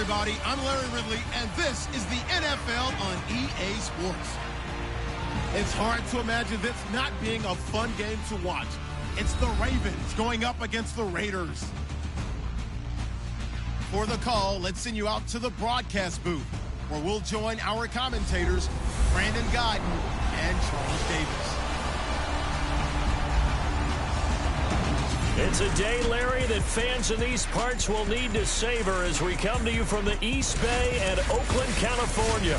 everybody. I'm Larry Ridley, and this is the NFL on EA Sports. It's hard to imagine this not being a fun game to watch. It's the Ravens going up against the Raiders. For the call, let's send you out to the broadcast booth, where we'll join our commentators, Brandon Guyton and Charles Davis. It's a day, Larry, that fans in these parts will need to savor as we come to you from the East Bay and Oakland, California.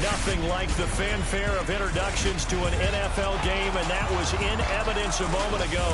Nothing like the fanfare of introductions to an NFL game, and that was in evidence a moment ago.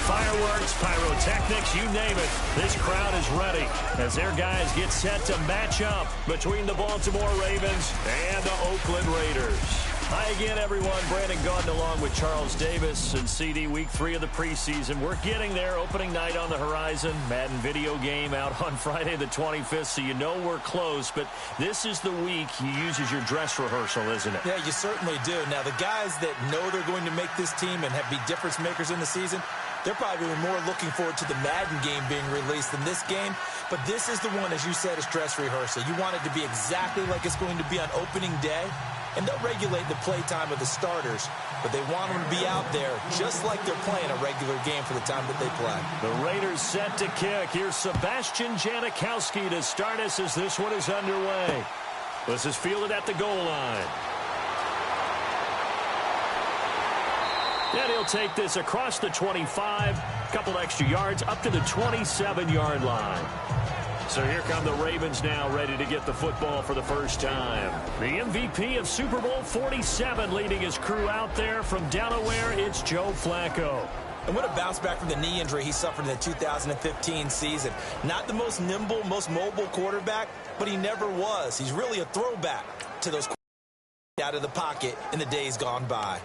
Fireworks, pyrotechnics, you name it. This crowd is ready as their guys get set to match up between the Baltimore Ravens and the Oakland Raiders. Hi again, everyone. Brandon Guyton along with Charles Davis and CD. Week 3 of the preseason. We're getting there. Opening night on the horizon. Madden video game out on Friday the 25th, so you know we're close. But this is the week you use as your dress rehearsal, isn't it? Yeah, you certainly do. Now, the guys that know they're going to make this team and be difference makers in the season, they're probably more looking forward to the Madden game being released than this game. But this is the one, as you said, is dress rehearsal. You want it to be exactly like it's going to be on opening day. And they'll regulate the play time of the starters, but they want them to be out there just like they're playing a regular game for the time that they play. The Raiders set to kick. Here's Sebastian Janikowski to start us as this one is underway. This is fielded at the goal line. And he'll take this across the 25, couple extra yards up to the 27-yard line. So here come the Ravens now, ready to get the football for the first time. The MVP of Super Bowl 47 leading his crew out there from Delaware, it's Joe Flacco. And what a bounce back from the knee injury he suffered in the 2015 season. Not the most nimble, most mobile quarterback, but he never was. He's really a throwback to those out of the pocket in the days gone by.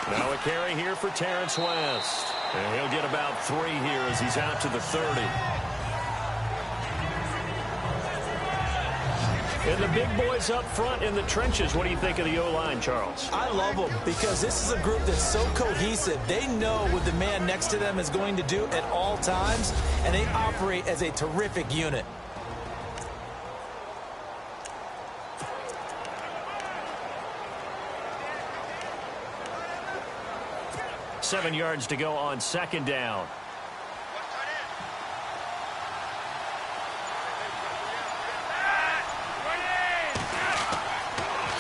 Now a carry here for Terrence West. And he'll get about 3 here as he's out to the 30. And the big boys up front in the trenches. What do you think of the O-line, Charles? I love them because this is a group that's so cohesive. They know what the man next to them is going to do at all times, and they operate as a terrific unit. Seven yards to go on second down.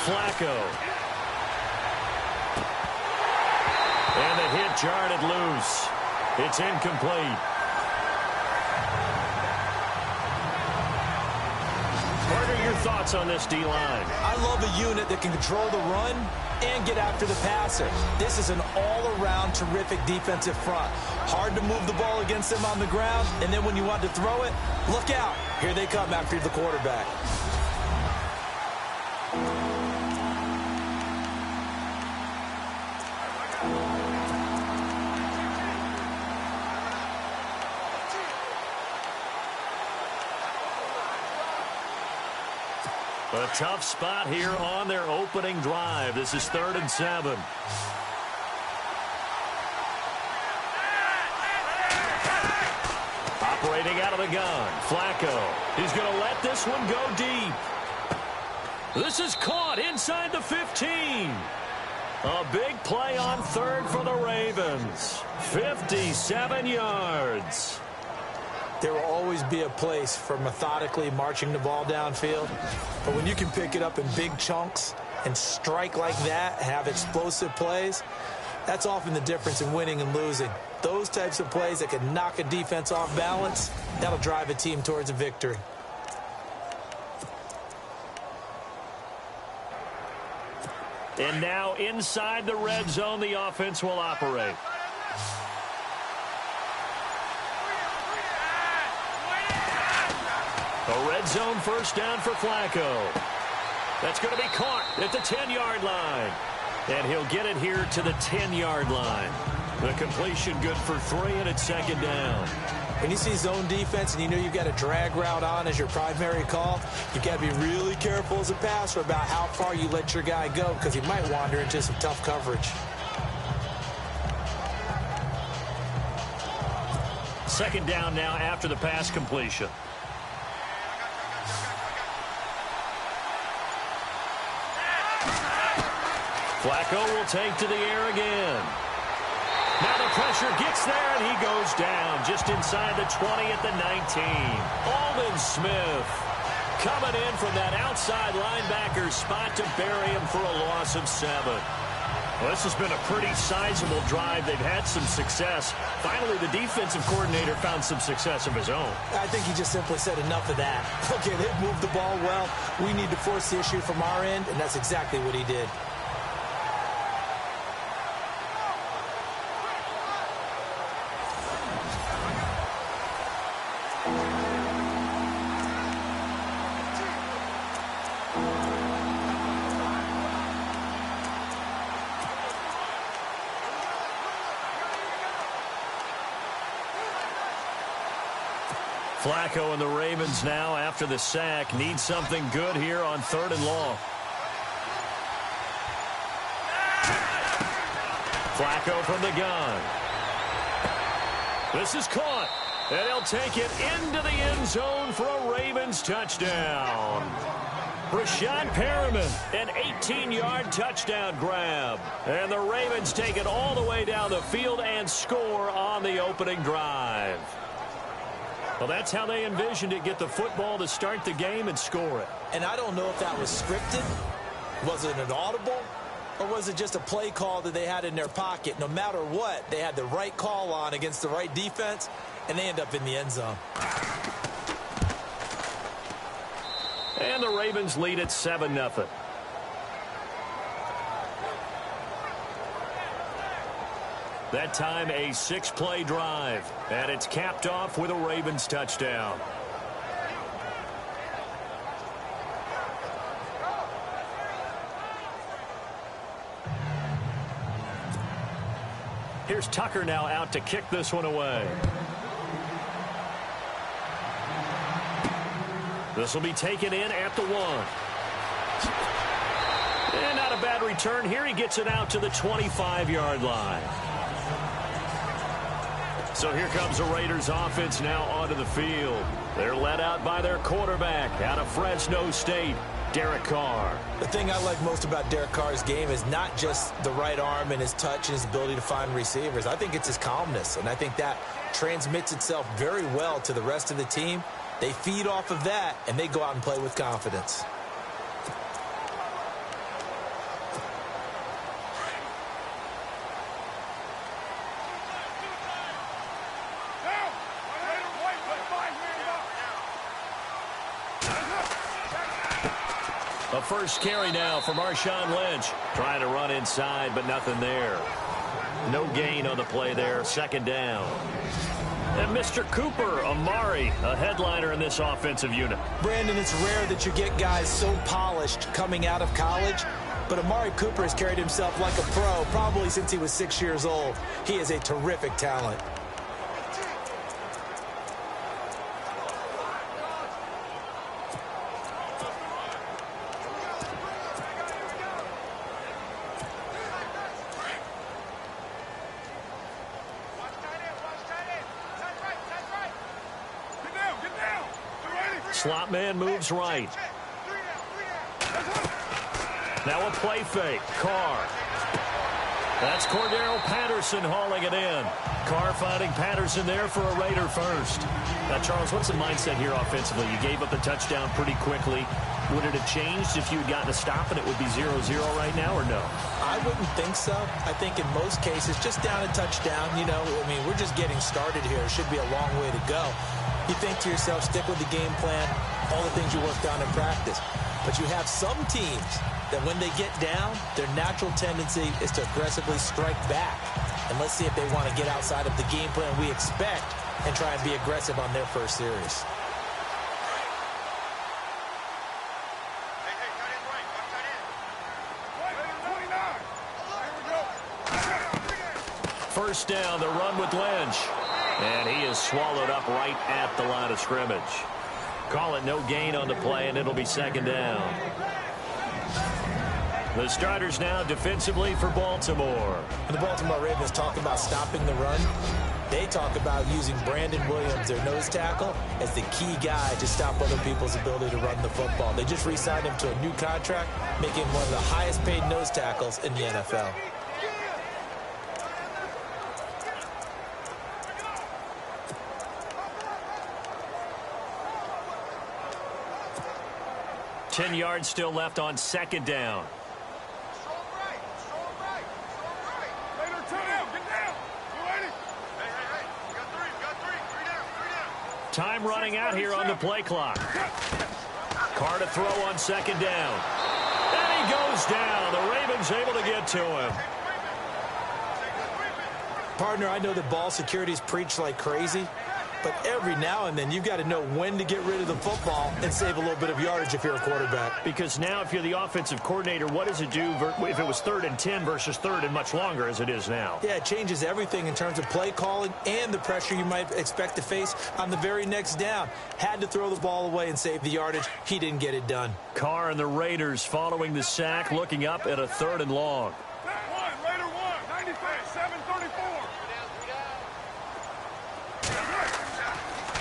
Flacco. And the hit jarred loose. It's incomplete. Carter, your thoughts on this D-line? I love a unit that can control the run and get after the passer. This is an all-around terrific defensive front. Hard to move the ball against them on the ground, and then when you want to throw it, look out. Here they come after the quarterback. A tough spot here on their opening drive. This is 3rd and 7. Operating out of the gun, Flacco. He's going to let this one go deep. This is caught inside the 15. A big play on 3rd for the Ravens. 57 yards. There will always be a place for methodically marching the ball downfield. But when you can pick it up in big chunks and strike like that, have explosive plays, that's often the difference in winning and losing. Those types of plays that can knock a defense off balance, that'll drive a team towards a victory. And now inside the red zone, the offense will operate. A red zone first down for Flacco. That's going to be caught at the 10-yard line. And he'll get it here to the 10-yard line. The completion good for 3, and it's second down. When you see zone defense and you know you've got a drag route on as your primary call, you've got to be really careful as a passer about how far you let your guy go because he might wander into some tough coverage. Second down now after the pass completion. Flacco will take to the air again. Now the pressure gets there, and he goes down just inside the 20 at the 19. Aldon Smith coming in from that outside linebacker spot to bury him for a loss of 7. Well, this has been a pretty sizable drive. They've had some success. Finally, the defensive coordinator found some success of his own. I think he just simply said enough of that. Okay, they've moved the ball well. We need to force the issue from our end, and that's exactly what he did. Flacco and the Ravens now, after the sack, need something good here on 3rd and long. Flacco from the gun. This is caught, and he'll take it into the end zone for a Ravens touchdown. Rashad Perriman, an 18-yard touchdown grab. And the Ravens take it all the way down the field and score on the opening drive. Well, that's how they envisioned it, get the football to start the game and score it. And I don't know if that was scripted. Was it an audible? Or was it just a play call that they had in their pocket? No matter what, they had the right call on against the right defense, and they end up in the end zone. And the Ravens lead at 7-0. That time a 6-play drive, and it's capped off with a Ravens touchdown. Here's Tucker now out to kick this one away. This will be taken in at the 1. And not a bad return here. He gets it out to the 25-yard line. So here comes the Raiders offense now onto the field. They're led out by their quarterback out of Fresno State, Derek Carr. The thing I like most about Derek Carr's game is not just the right arm and his touch and his ability to find receivers. I think it's his calmness, and I think that transmits itself very well to the rest of the team. They feed off of that, and they go out and play with confidence. A first carry now for Marshawn Lynch. Trying to run inside, but nothing there. No gain on the play there. Second down. And Mr. Cooper, Amari, a headliner in this offensive unit. Brandon, it's rare that you get guys so polished coming out of college, but Amari Cooper has carried himself like a pro probably since he was 6 years old. He is a terrific talent. Slot man moves right. Now a play fake. Carr. That's Cordero Patterson hauling it in. Carr finding Patterson there for a Raider first. Now, Charles, what's the mindset here offensively? You gave up a touchdown pretty quickly. Would it have changed if you had gotten a stop and it would be 0-0 right now, or no? I wouldn't think so. I think in most cases, just down a touchdown, you know, I mean, we're just getting started here. It should be a long way to go. You think to yourself, stick with the game plan, all the things you worked on in practice. But you have some teams that when they get down, their natural tendency is to aggressively strike back. And let's see if they want to get outside of the game plan we expect and try and be aggressive on their first series. first down. The run with Lynch. And he is swallowed up right at the line of scrimmage. Call it no gain on the play, and it'll be second down. The starters now defensively for Baltimore. When the Baltimore Ravens talk about stopping the run, they talk about using Brandon Williams, their nose tackle, as the key guy to stop other people's ability to run the football. They just re-signed him to a new contract, making him one of the highest paid nose tackles in the NFL. Ten yards still left on second down. Time running out here on the play clock. Carr to throw on second down. And he goes down. The Ravens able to get to him. Partner, I know that ball security's preached like crazy, but every now and then you've got to know when to get rid of the football and save a little bit of yardage if you're a quarterback. Because now if you're the offensive coordinator, what does it do if it was 3rd and 10 versus 3rd and much longer as it is now? Yeah, it changes everything in terms of play calling and the pressure you might expect to face on the very next down. Had to throw the ball away and save the yardage. He didn't get it done. Carr and the Raiders following the sack, looking up at a 3rd and long. Raider 1, 95, 734.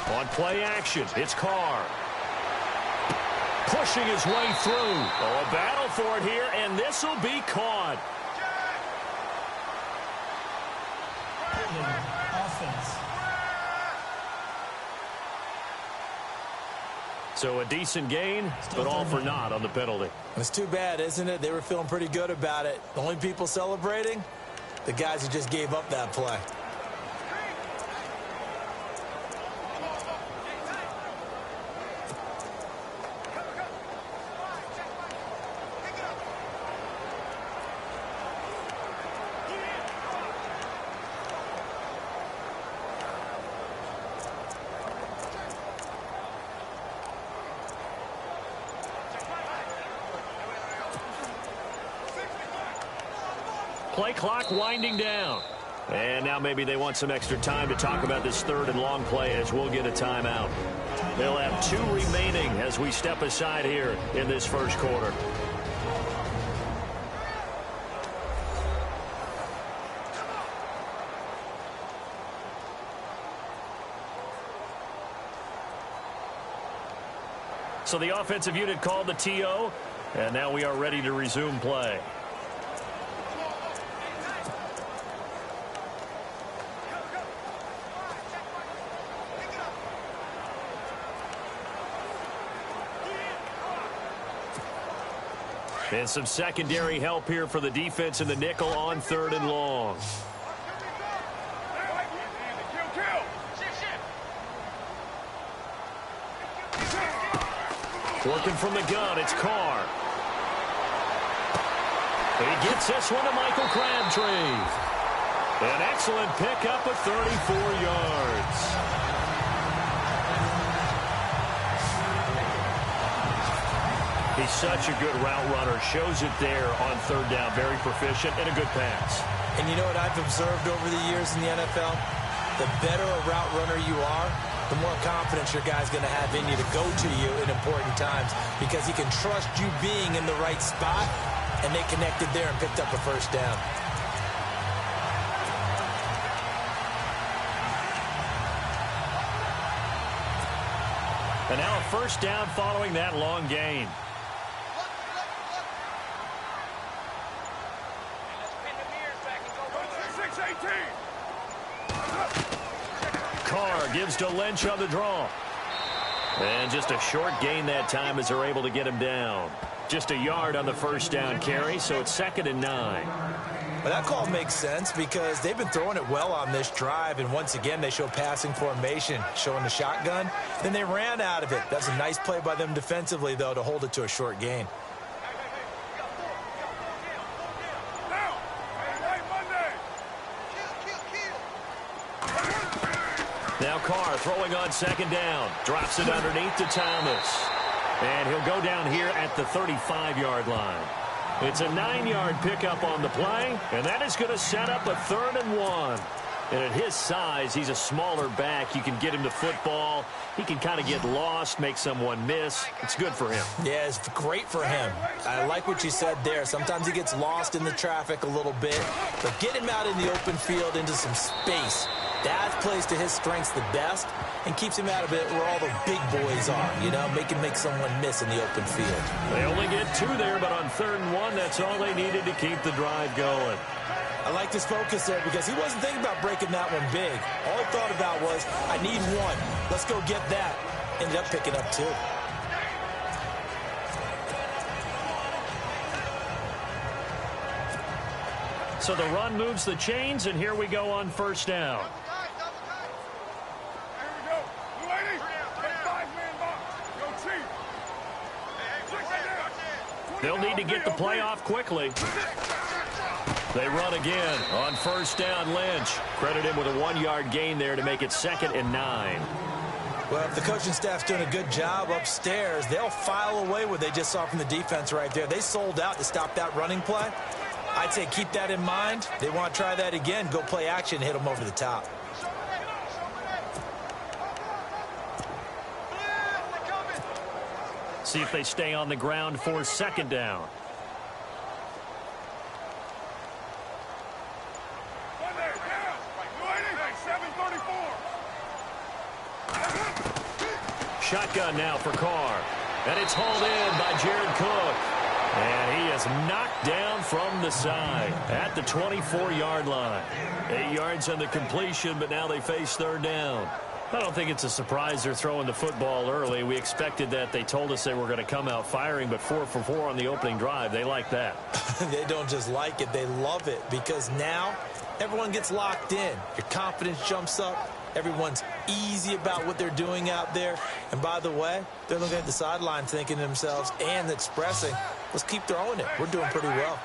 On play action, it's Carr. Pushing his way through. Oh, a battle for it here, and this will be caught. So a decent gain, but all for naught on the penalty. It's too bad, isn't it? They were feeling pretty good about it. The only people celebrating, the guys who just gave up that play. Play clock winding down. And now maybe they want some extra time to talk about this 3rd and long play as we'll get a timeout. They'll have 2 remaining as we step aside here in this first quarter. So the offensive unit called the TO, and now we are ready to resume play. And some secondary help here for the defense in the nickel on 3rd and long. Working from the gun, it's Carr. He gets this one to Michael Crabtree. An excellent pickup of 34 yards. He's such a good route runner. Shows it there on 3rd down. Very proficient and a good pass. And you know what I've observed over the years in the NFL? The better a route runner you are, the more confidence your guy's going to have in you to go to you in important times because he can trust you being in the right spot, and they connected there and picked up a first down. And now a first down following that long gain. Carr gives to Lynch on the draw. And just a short gain that time as they're able to get him down. Just a yard on the first down carry, so it's 2nd and 9. Well, that call makes sense because they've been throwing it well on this drive, and once again they show passing formation, showing the shotgun. Then they ran out of it. That's a nice play by them defensively, though, to hold it to a short gain. Now Carr throwing on 2nd down. Drops it underneath to Thomas. And he'll go down here at the 35-yard line. It's a 9-yard pickup on the play, and that is going to set up a 3rd and 1. And at his size, he's a smaller back. You can get him the football. He can kind of get lost, make someone miss. It's good for him. Yeah, it's great for him. I like what you said there. Sometimes he gets lost in the traffic a little bit. But get him out in the open field into some space. That plays to his strengths the best and keeps him out of it where all the big boys are, you know, make someone miss in the open field. They only get 2 there, but on 3rd and 1, that's all they needed to keep the drive going. I like this focus there because he wasn't thinking about breaking that one big. All he thought about was, I need 1. Let's go get that. Ended up picking up 2. So the run moves the chains, and here we go on 1st down. They'll need to get the play off quickly. They run again on 1st down. Lynch. Credit him with a 1-yard gain there to make it 2nd and 9. Well, if the coaching staff's doing a good job upstairs, they'll file away what they just saw from the defense right there. They sold out to stop that running play. I'd say keep that in mind. They want to try that again. Go play action, hit them over the top. See if they stay on the ground for 2nd down. Shotgun now for Carr. And it's hauled in by Jared Cook. And he is knocked down from the side at the 24-yard line. 8 yards on the completion, but now they face 3rd down. I don't think it's a surprise they're throwing the football early. We expected that. They told us they were going to come out firing, but 4 for 4 on the opening drive. They like that. They don't just like it. They love it because now everyone gets locked in. Your confidence jumps up. Everyone's easy about what they're doing out there. And by the way, they're looking at the sideline thinking to themselves and expressing, let's keep throwing it. We're doing pretty well.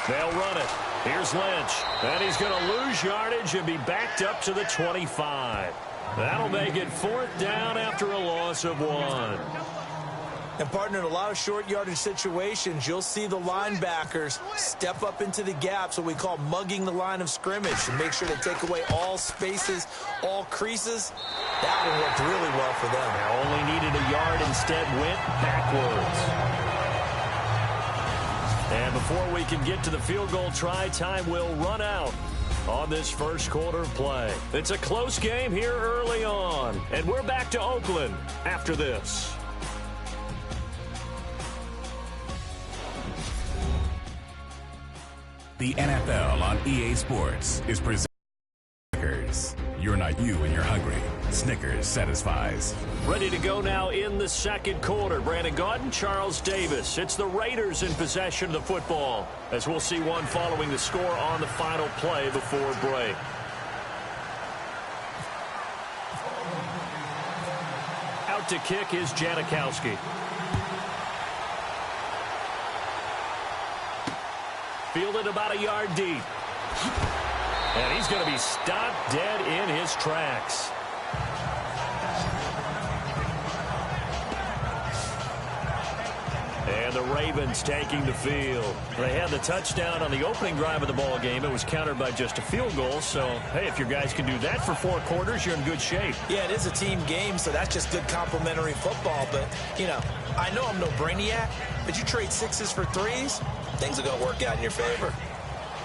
They'll run it. Here's Lynch. And he's going to lose yardage and be backed up to the 25. That'll make it 4th down after a loss of 1. And, partner, in a lot of short yardage situations, you'll see the linebackers step up into the gaps, what we call mugging the line of scrimmage, to make sure they take away all spaces, all creases. That one worked really well for them. They only needed a yard, instead went backwards. And before we can get to the field goal try, time will run out on this 1st quarter play. It's a close game here early on, and we're back to Oakland after this. The NFL on EA Sports is presented by Snickers. You're not you when you're hungry. Snickers satisfies. Ready to go now in the 2nd quarter. Brandon Gaudin, Charles Davis. It's the Raiders in possession of the football, as we'll see one following the score on the final play before break. Out to kick is Janikowski. Fielded about a yard deep. And he's going to be stopped dead in his tracks. And the Ravens taking the field. They had the touchdown on the opening drive of the ball game. It was countered by just a field goal. So, hey, if your guys can do that for 4 quarters, you're in good shape. Yeah, it is a team game, so that's just good complimentary football. But, you know, I know I'm no brainiac, but you trade 6s for 3s, things are going to work out in your favor.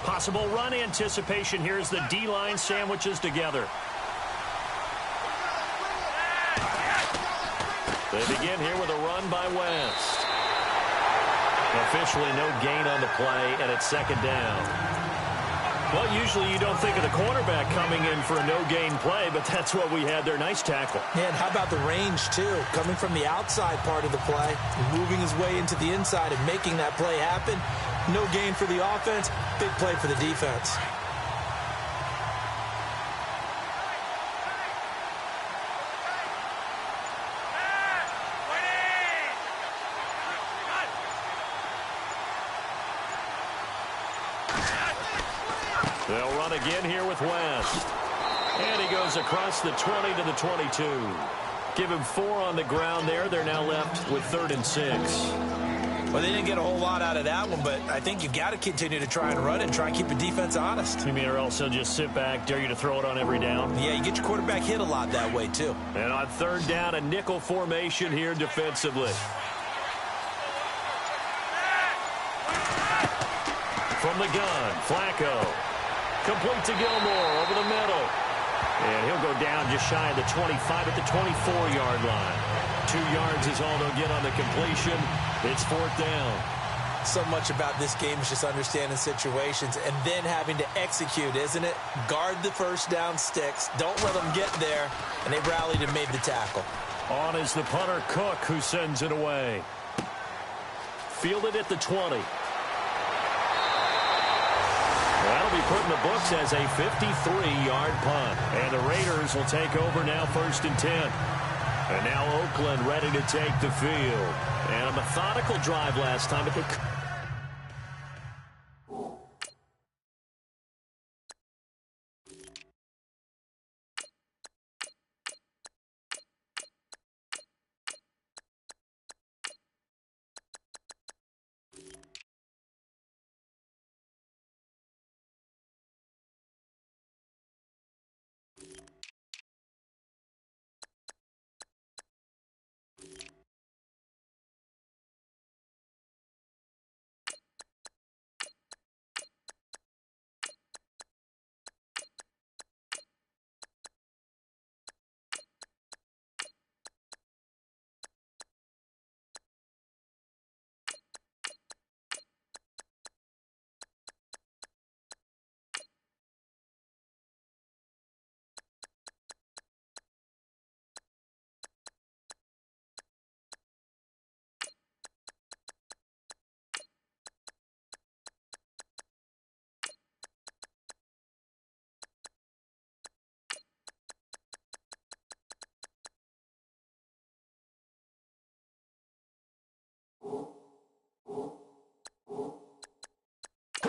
Possible run anticipation. Here's the D-line sandwiches together. They begin here with a run by West. Officially no gain on the play, and it's 2nd down. Well, usually you don't think of the cornerback coming in for a no-gain play, but that's what we had there. Nice tackle. Yeah, and how about the range, too? Coming from the outside part of the play, moving his way into the inside and making that play happen. No gain for the offense, big play for the defense. They'll run again here with West. And he goes across the 20 to the 22. Give him 4 on the ground there. They're now left with 3rd and 6. Well, they didn't get a whole lot out of that one, but I think you've got to continue to try and run and try and keep the defense honest. You mean or else he'll just sit back, dare you to throw it on every down? Yeah, you get your quarterback hit a lot that way, too. And on 3rd down, a nickel formation here defensively. From the gun, Flacco. Complete to Gilmore over the middle. And he'll go down just shy of the 25 at the 24-yard line. 2 yards is all they'll get on the completion. It's 4th down. So much about this game is just understanding situations and then having to execute, isn't it? Guard the first down sticks. Don't let them get there. And they rallied and made the tackle. On is the punter, Cook, who sends it away. Fielded at the 20. That'll be put in the books as a 53-yard punt. And the Raiders will take over now 1st and 10. And now Oakland ready to take the field. And a methodical drive last time, but they...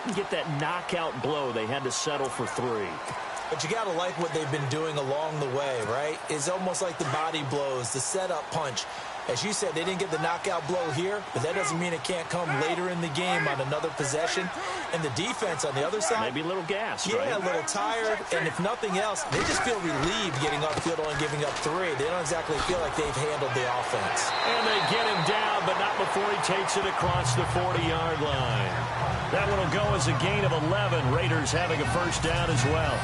couldn't get that knockout blow. They had to settle for 3. But you got to like what they've been doing along the way, right? It's almost like the body blows, the setup punch. As you said, they didn't get the knockout blow here, but that doesn't mean it can't come later in the game on another possession. And the defense on the other side... Maybe a little gassed, yeah, right? a little tired. And if nothing else, they just feel relieved getting upfield and giving up 3. They don't exactly feel like they've handled the offense. And they get him down, but not before he takes it across the 40-yard line. That one will go as a gain of 11. Raiders having a 1st down as well.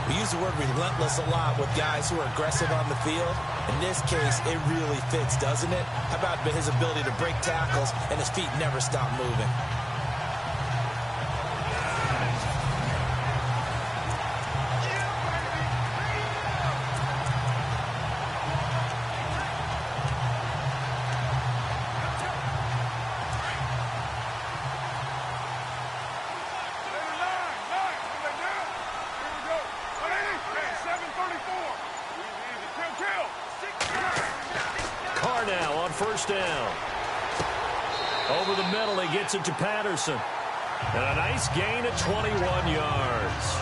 We use the word relentless a lot with guys who are aggressive on the field. In this case, it really fits, doesn't it? How about his ability to break tackles and his feet never stop moving? First down. Over the middle, he gets it to Patterson. And a nice gain of 21 yards.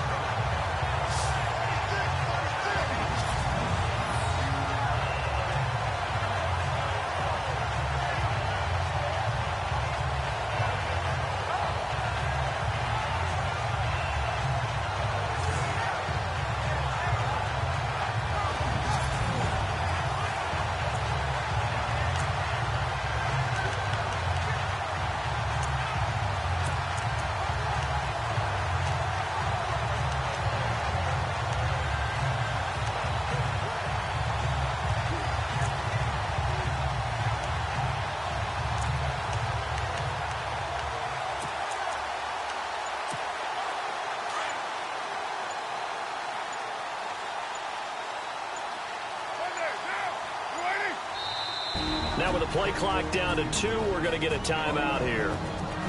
Now with the play clock down to 2, we're going to get a timeout here.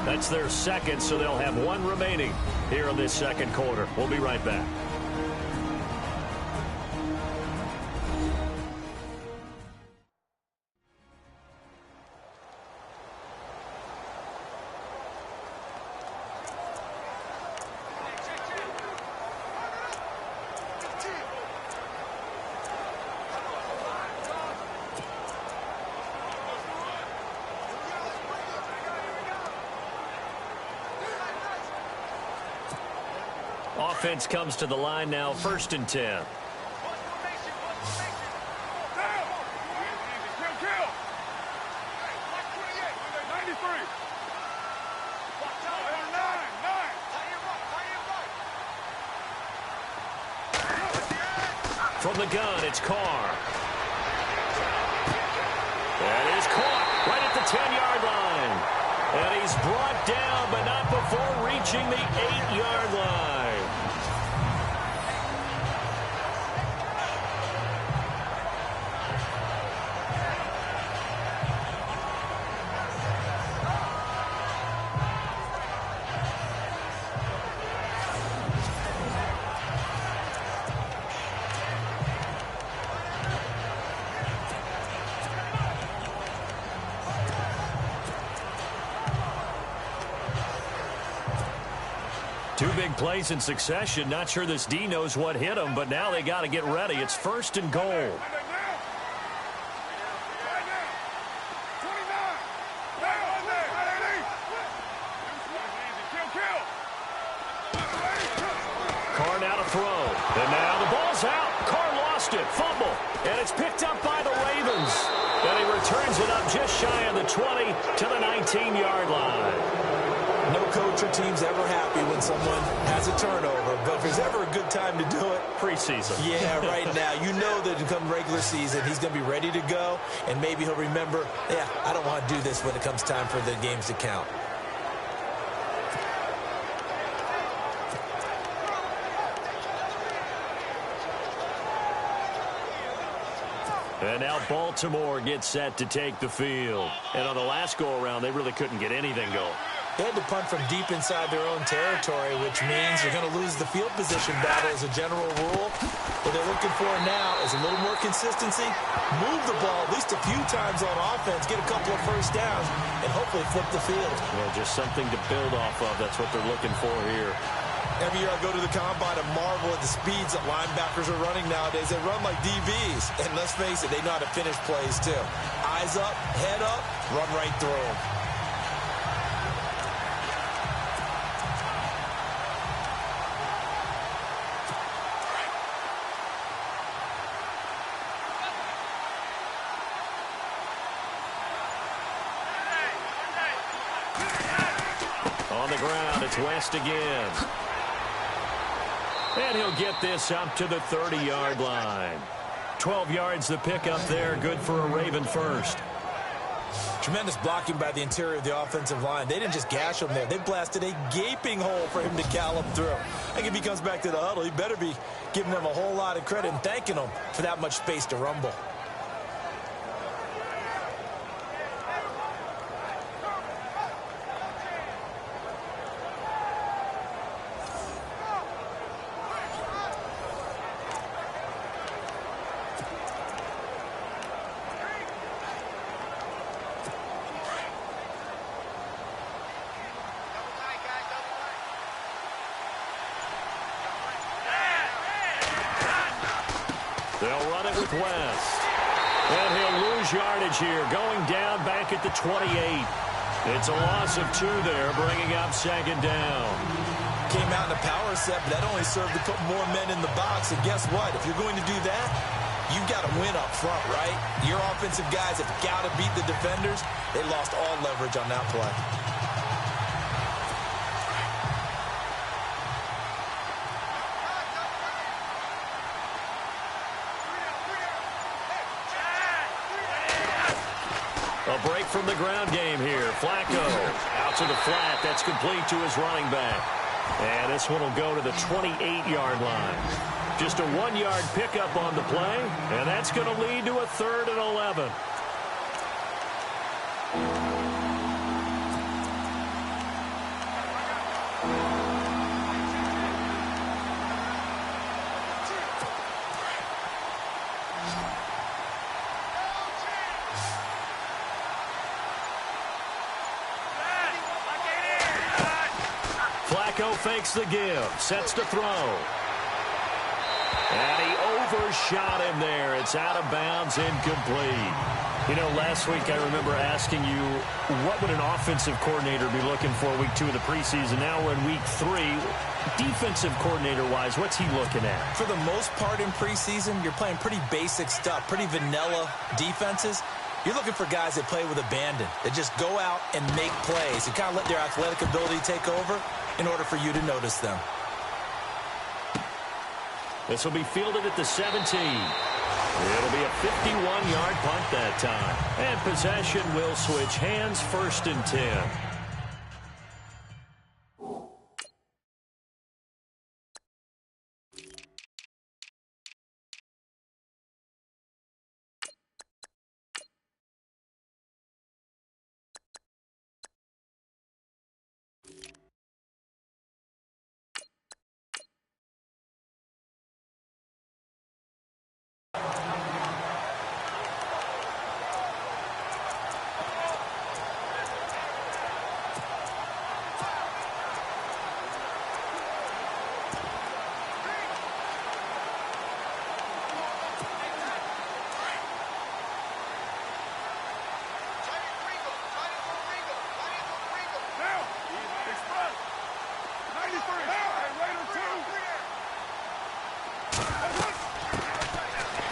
That's their 2nd, so they'll have 1 remaining here in this 2nd quarter. We'll be right back. offense comes to the line now, 1st and 10. From the gun, it's Carr. That is caught right at the 10-yard line. And he's brought down, but not before reaching the 8-yard line. Two big plays in succession. Not sure this D knows what hit him, but now they got to get ready. It's 1st and goal. Carr now to throw. And now the ball's out. Carr lost it. Fumble. And it's picked up by the Ravens. And he returns it up just shy of the 20 to the 19-yard line. No coach or team's ever happy when someone has a turnover, but if there's ever a good time to do it, preseason. Yeah, right now. You know that come regular season, he's going to be ready to go, and maybe he'll remember, yeah, I don't want to do this when it comes time for the games to count. And now Baltimore gets set to take the field. And on the last go-around, they really couldn't get anything going. They had to punt from deep inside their own territory, which means you're going to lose the field position battle as a general rule. What they're looking for now is a little more consistency, move the ball at least a few times on offense, get a couple of first downs, and hopefully flip the field. Yeah, just something to build off of. That's what they're looking for here. Every year I go to the combine and marvel at the speeds that linebackers are running nowadays. They run like DBs. And let's face it, they know how to finish plays too. Eyes up, head up, run right through them. On the ground, it's West again. And he'll get this up to the 30-yard line. 12 yards the pickup there, good for a Raven first. Tremendous blocking by the interior of the offensive line. They didn't just gash him there. They blasted a gaping hole for him to gallop through. I think if he comes back to the huddle, he better be giving them a whole lot of credit and thanking them for that much space to rumble. They'll run it with West. And he'll lose yardage here, going down back at the 28. It's a loss of 2 there, bringing up 2nd down. Came out in a power set, but that only served to put more men in the box. And guess what? If you're going to do that, you've got to win up front, right? Your offensive guys have got to beat the defenders. They lost all leverage on that play. A break from the ground game here. Flacco out to the flat. That's complete to his running back. And this one will go to the 28-yard line. Just a 1-yard pickup on the play, and that's going to lead to a 3rd and 11. Flacco fakes the give, sets to throw. And he overshot him there. It's out of bounds, incomplete. You know, last week I remember asking you, what would an offensive coordinator be looking for week 2 of the preseason? Now we're in week 3. Defensive coordinator-wise, what's he looking at? For the most part in preseason, you're playing pretty basic stuff, pretty vanilla defenses. You're looking for guys that play with abandon, that just go out and make plays and kind of let their athletic ability take over in order for you to notice them. This will be fielded at the 17. It'll be a 51-yard punt that time. And possession will switch hands, 1st and 10.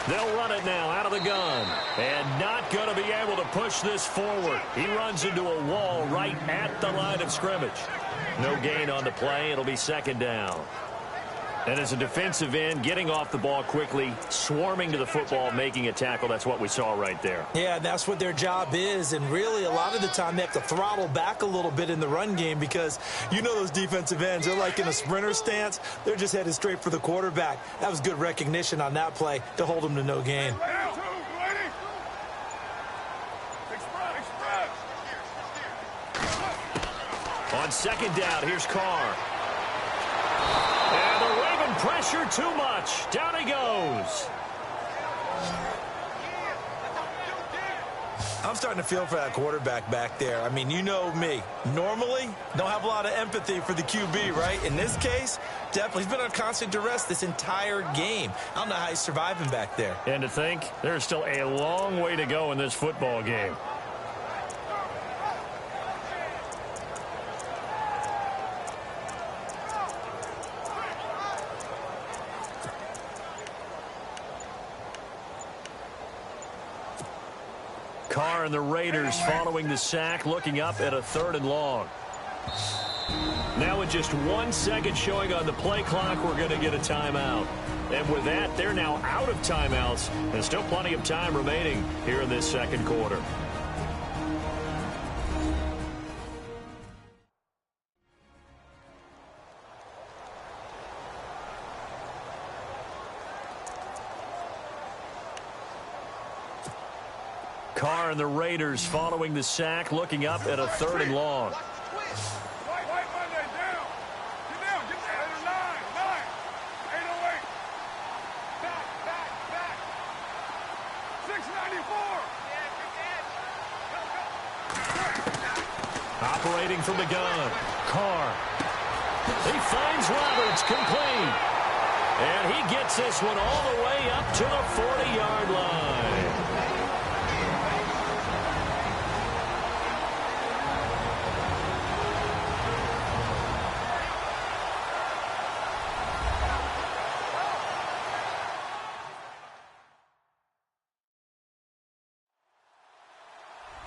They'll run it now out of the gun. And not going to be able to push this forward. He runs into a wall right at the line of scrimmage. No gain on the play. It'll be 2nd down. And as a defensive end, getting off the ball quickly, swarming to the football, making a tackle, that's what we saw right there. Yeah, that's what their job is. And really, a lot of the time, they have to throttle back a little bit in the run game because you know those defensive ends, they're like in a sprinter stance. They're just headed straight for the quarterback. That was good recognition on that play to hold them to no gain. On 2nd down, here's Carr. And the Raven pressure too much. Down he goes. I'm starting to feel for that quarterback back there. I mean, you know me. Normally, don't have a lot of empathy for the QB, right? In this case, definitely. He's been on constant duress this entire game. I don't know how he's surviving back there. And to think, there's still a long way to go in this football game. Carr and the Raiders following the sack, looking up at a 3rd and long. Now with just 1 second showing on the play clock, we're going to get a timeout. And with that, they're now out of timeouts. There's still plenty of time remaining here in this 2nd quarter. Carr and the Raiders following the sack, looking up at a 3rd and long. Operating from the gun, Carr. He finds Roberts, complete. And he gets this one all the way up to the 40-yard line.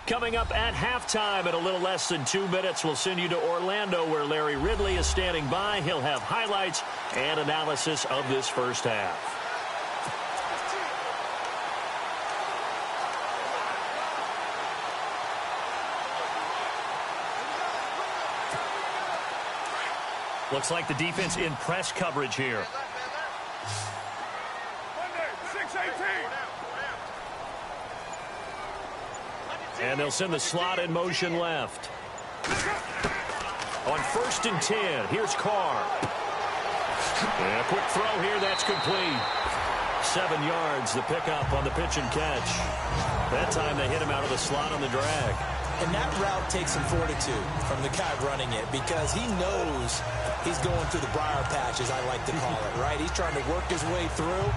Coming up at halftime in a little less than 2 minutes, we'll send you to Orlando where Larry Ridley is standing by. He'll have highlights and analysis of this first half. Looks like the defense in press coverage here. And they'll send the slot in motion left. On 1st and 10, here's Carr. And a quick throw here, that's complete. 7 yards, the pickup on the pitch and catch. That time they hit him out of the slot on the drag. And that route takes some fortitude from the guy running it because he knows he's going through the briar patch, as I like to call it, right? He's trying to work his way through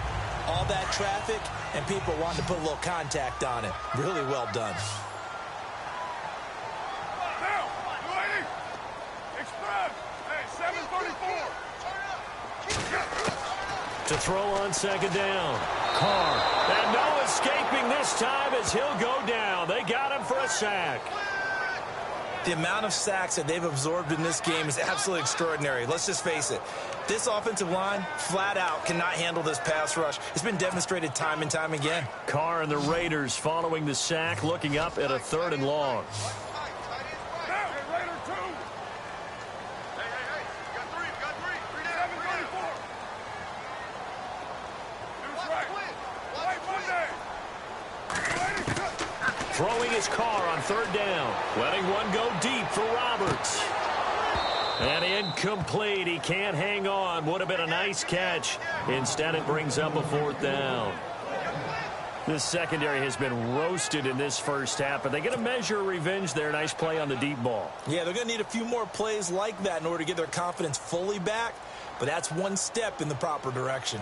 all that traffic, and people wanting to put a little contact on it. Really well done. Now, lady, express. Hey, 734. To throw on second down. Carr. And no escaping this time as he'll go down. They got him for a sack. The amount of sacks that they've absorbed in this game is absolutely extraordinary. Let's just face it. This offensive line, flat out, cannot handle this pass rush. It's been demonstrated time and time again. Carr and the Raiders following the sack, looking up at a 3rd and long. Throwing his Carr on 3rd down. Letting one go deep for Roberts. And incomplete. He can't hang on. Would have been a nice catch. Instead, it brings up a 4th down. This secondary has been roasted in this first half, but they get a measure of revenge there. Nice play on the deep ball. Yeah, they're going to need a few more plays like that in order to get their confidence fully back, but that's one step in the proper direction.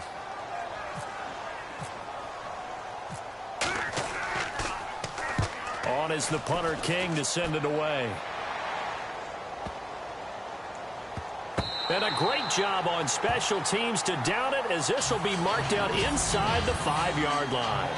On is the punter, King, to send it away. And a great job on special teams to down it, as this will be marked out inside the 5-yard line.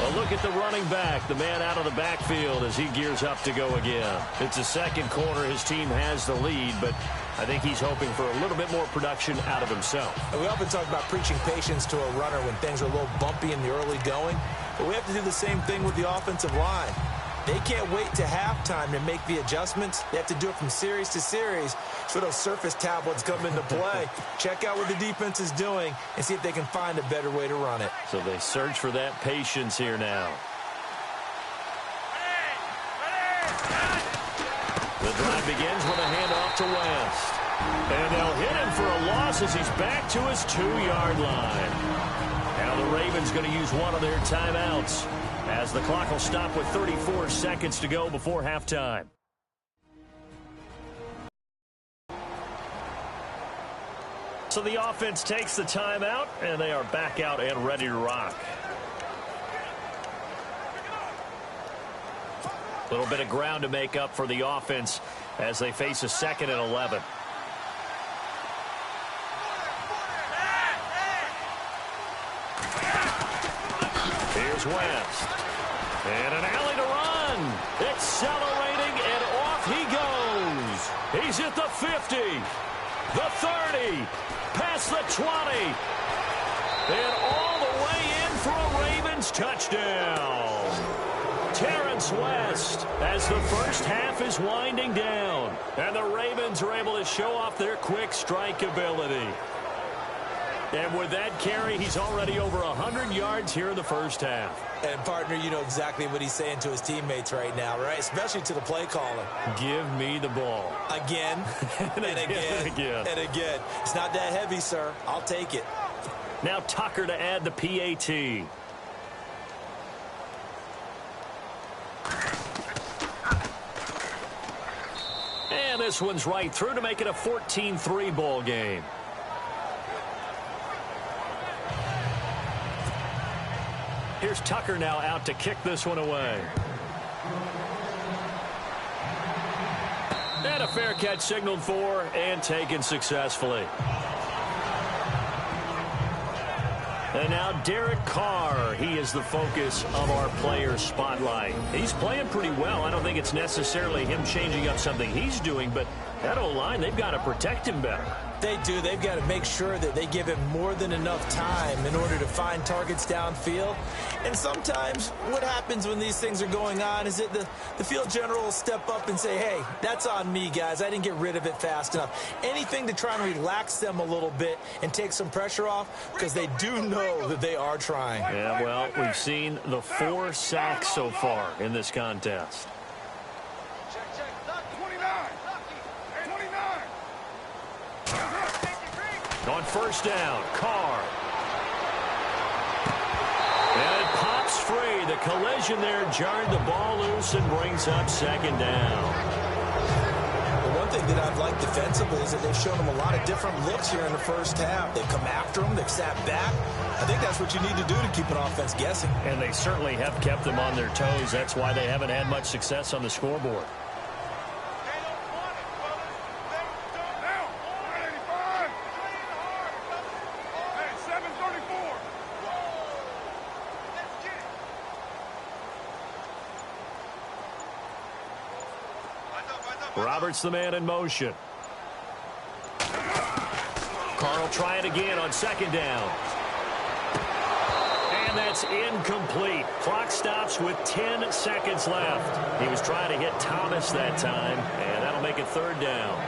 A look at the running back, the man out of the backfield as he gears up to go again. It's the second quarter. His team has the lead, but I think he's hoping for a little bit more production out of himself. We often talk about preaching patience to a runner when things are a little bumpy in the early going, but we have to do the same thing with the offensive line. They can't wait to halftime to make the adjustments. They have to do it from series to series so those surface tablets come into play. Check out what the defense is doing and see if they can find a better way to run it. So they search for that patience here now. The drive begins with a handoff to West. And they'll hit him for a loss as he's back to his 2-yard line. Now the Ravens going to use one of their timeouts, as the clock will stop with 34 seconds to go before halftime. So the offense takes the timeout, and they are back out and ready to rock. A little bit of ground to make up for the offense as they face a 2nd and 11. Here's West. And an alley to run. Accelerating, and off he goes. He's at the 50, the 30, past the 20, and all the way in for a Ravens touchdown. Terrence West, as the first half is winding down, and the Ravens are able to show off their quick strike ability. And with that carry, he's already over 100 yards here in the first half. And, partner, you know exactly what he's saying to his teammates right now, right? Especially to the play caller. Give me the ball. Again, and again. It's not that heavy, sir. I'll take it. Now Tucker to add the PAT. And this one's right through to make it a 14-3 ball game. Here's Tucker now out to kick this one away. And a fair catch signaled for and taken successfully. And now Derek Carr, he is the focus of our player spotlight. He's playing pretty well. I don't think it's necessarily him changing up something he's doing, but that O-line, they've got to protect him better. They do. They've got to make sure that they give him more than enough time in order to find targets downfield. And sometimes what happens when these things are going on is that the field general will step up and say, hey, that's on me, guys. I didn't get rid of it fast enough. Anything to try and relax them a little bit and take some pressure off, because they do know that they are trying. Yeah, well, we've seen the 4 sacks so far in this contest. On first down, Carr. free. The collision there jarred the ball loose and brings up second down. One thing that I've liked defensively is that they've shown them a lot of different looks here in the first half. They've come after them. They've sat back. I think that's what you need to do to keep an offense guessing. And they certainly have kept them on their toes. That's why they haven't had much success on the scoreboard. Roberts the man in motion. Carr will try it again on second down. And that's incomplete. Clock stops with 10 seconds left. He was trying to hit Thomas that time, and that'll make it third down.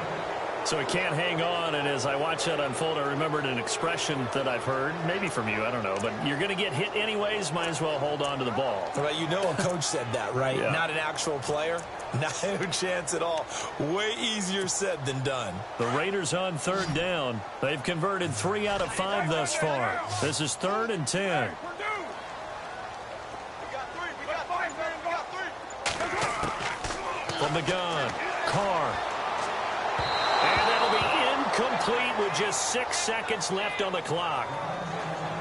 So he can't hang on, and as I watch that unfold, I remembered an expression that I've heard, maybe from you, I don't know, but you're going to get hit anyways, might as well hold on to the ball. Well, you know a coach said that, right? Yeah. Not an actual player. No chance at all. Way easier said than done. The Raiders on third down. They've converted 3 out of 5 thus far. This is 3rd and 10. From the gun, Carr. And that'll be incomplete with just 6 seconds left on the clock.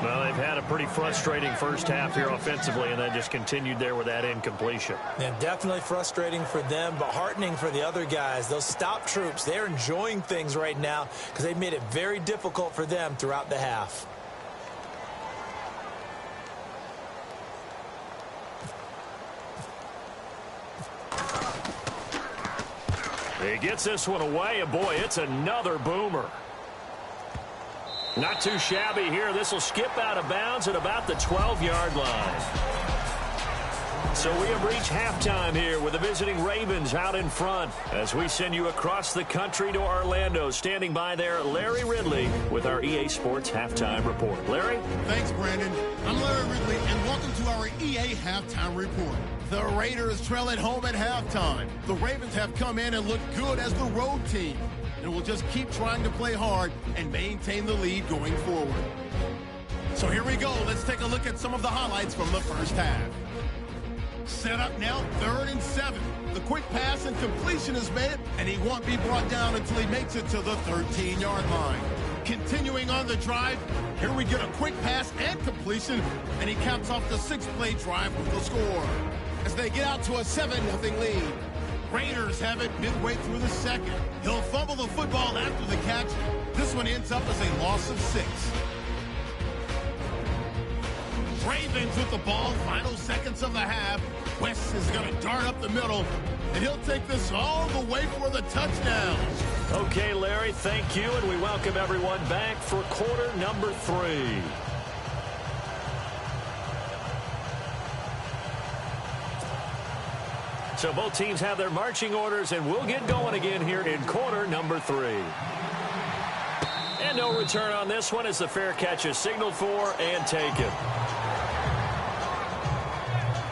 Well, they've had a pretty frustrating first half here offensively, and then just continued there with that incompletion. Yeah, definitely frustrating for them, but heartening for the other guys. Those stop troops, they're enjoying things right now because they've made it very difficult for them throughout the half. He gets this one away, and boy, it's another boomer. Not too shabby here. This will skip out of bounds at about the 12-yard line. So we have reached halftime here with the visiting Ravens out in front as we send you across the country to Orlando. Standing by there, Larry Ridley with our EA Sports Halftime Report. Larry? Thanks, Brandon. I'm Larry Ridley, and welcome to our EA Halftime Report. The Raiders trail at home at halftime. The Ravens have come in and looked good as the road team, and will just keep trying to play hard and maintain the lead going forward. So here we go. Let's take a look at some of the highlights from the first half. Set up now, 3rd and 7. The quick pass and completion is made, and he won't be brought down until he makes it to the 13-yard line. Continuing on the drive, here we get a quick pass and completion, and he caps off the 6-play drive with the score. As they get out to a 7-0 lead. Raiders have it midway through the second. He'll fumble the football after the catch. This one ends up as a loss of 6. Ravens with the ball, final seconds of the half. West is going to dart up the middle, and he'll take this all the way for the touchdown. Okay, Larry, thank you, and we welcome everyone back for quarter number 3. So both teams have their marching orders, and we'll get going again here in quarter number 3. And no return on this one as the fair catch is signaled for and taken.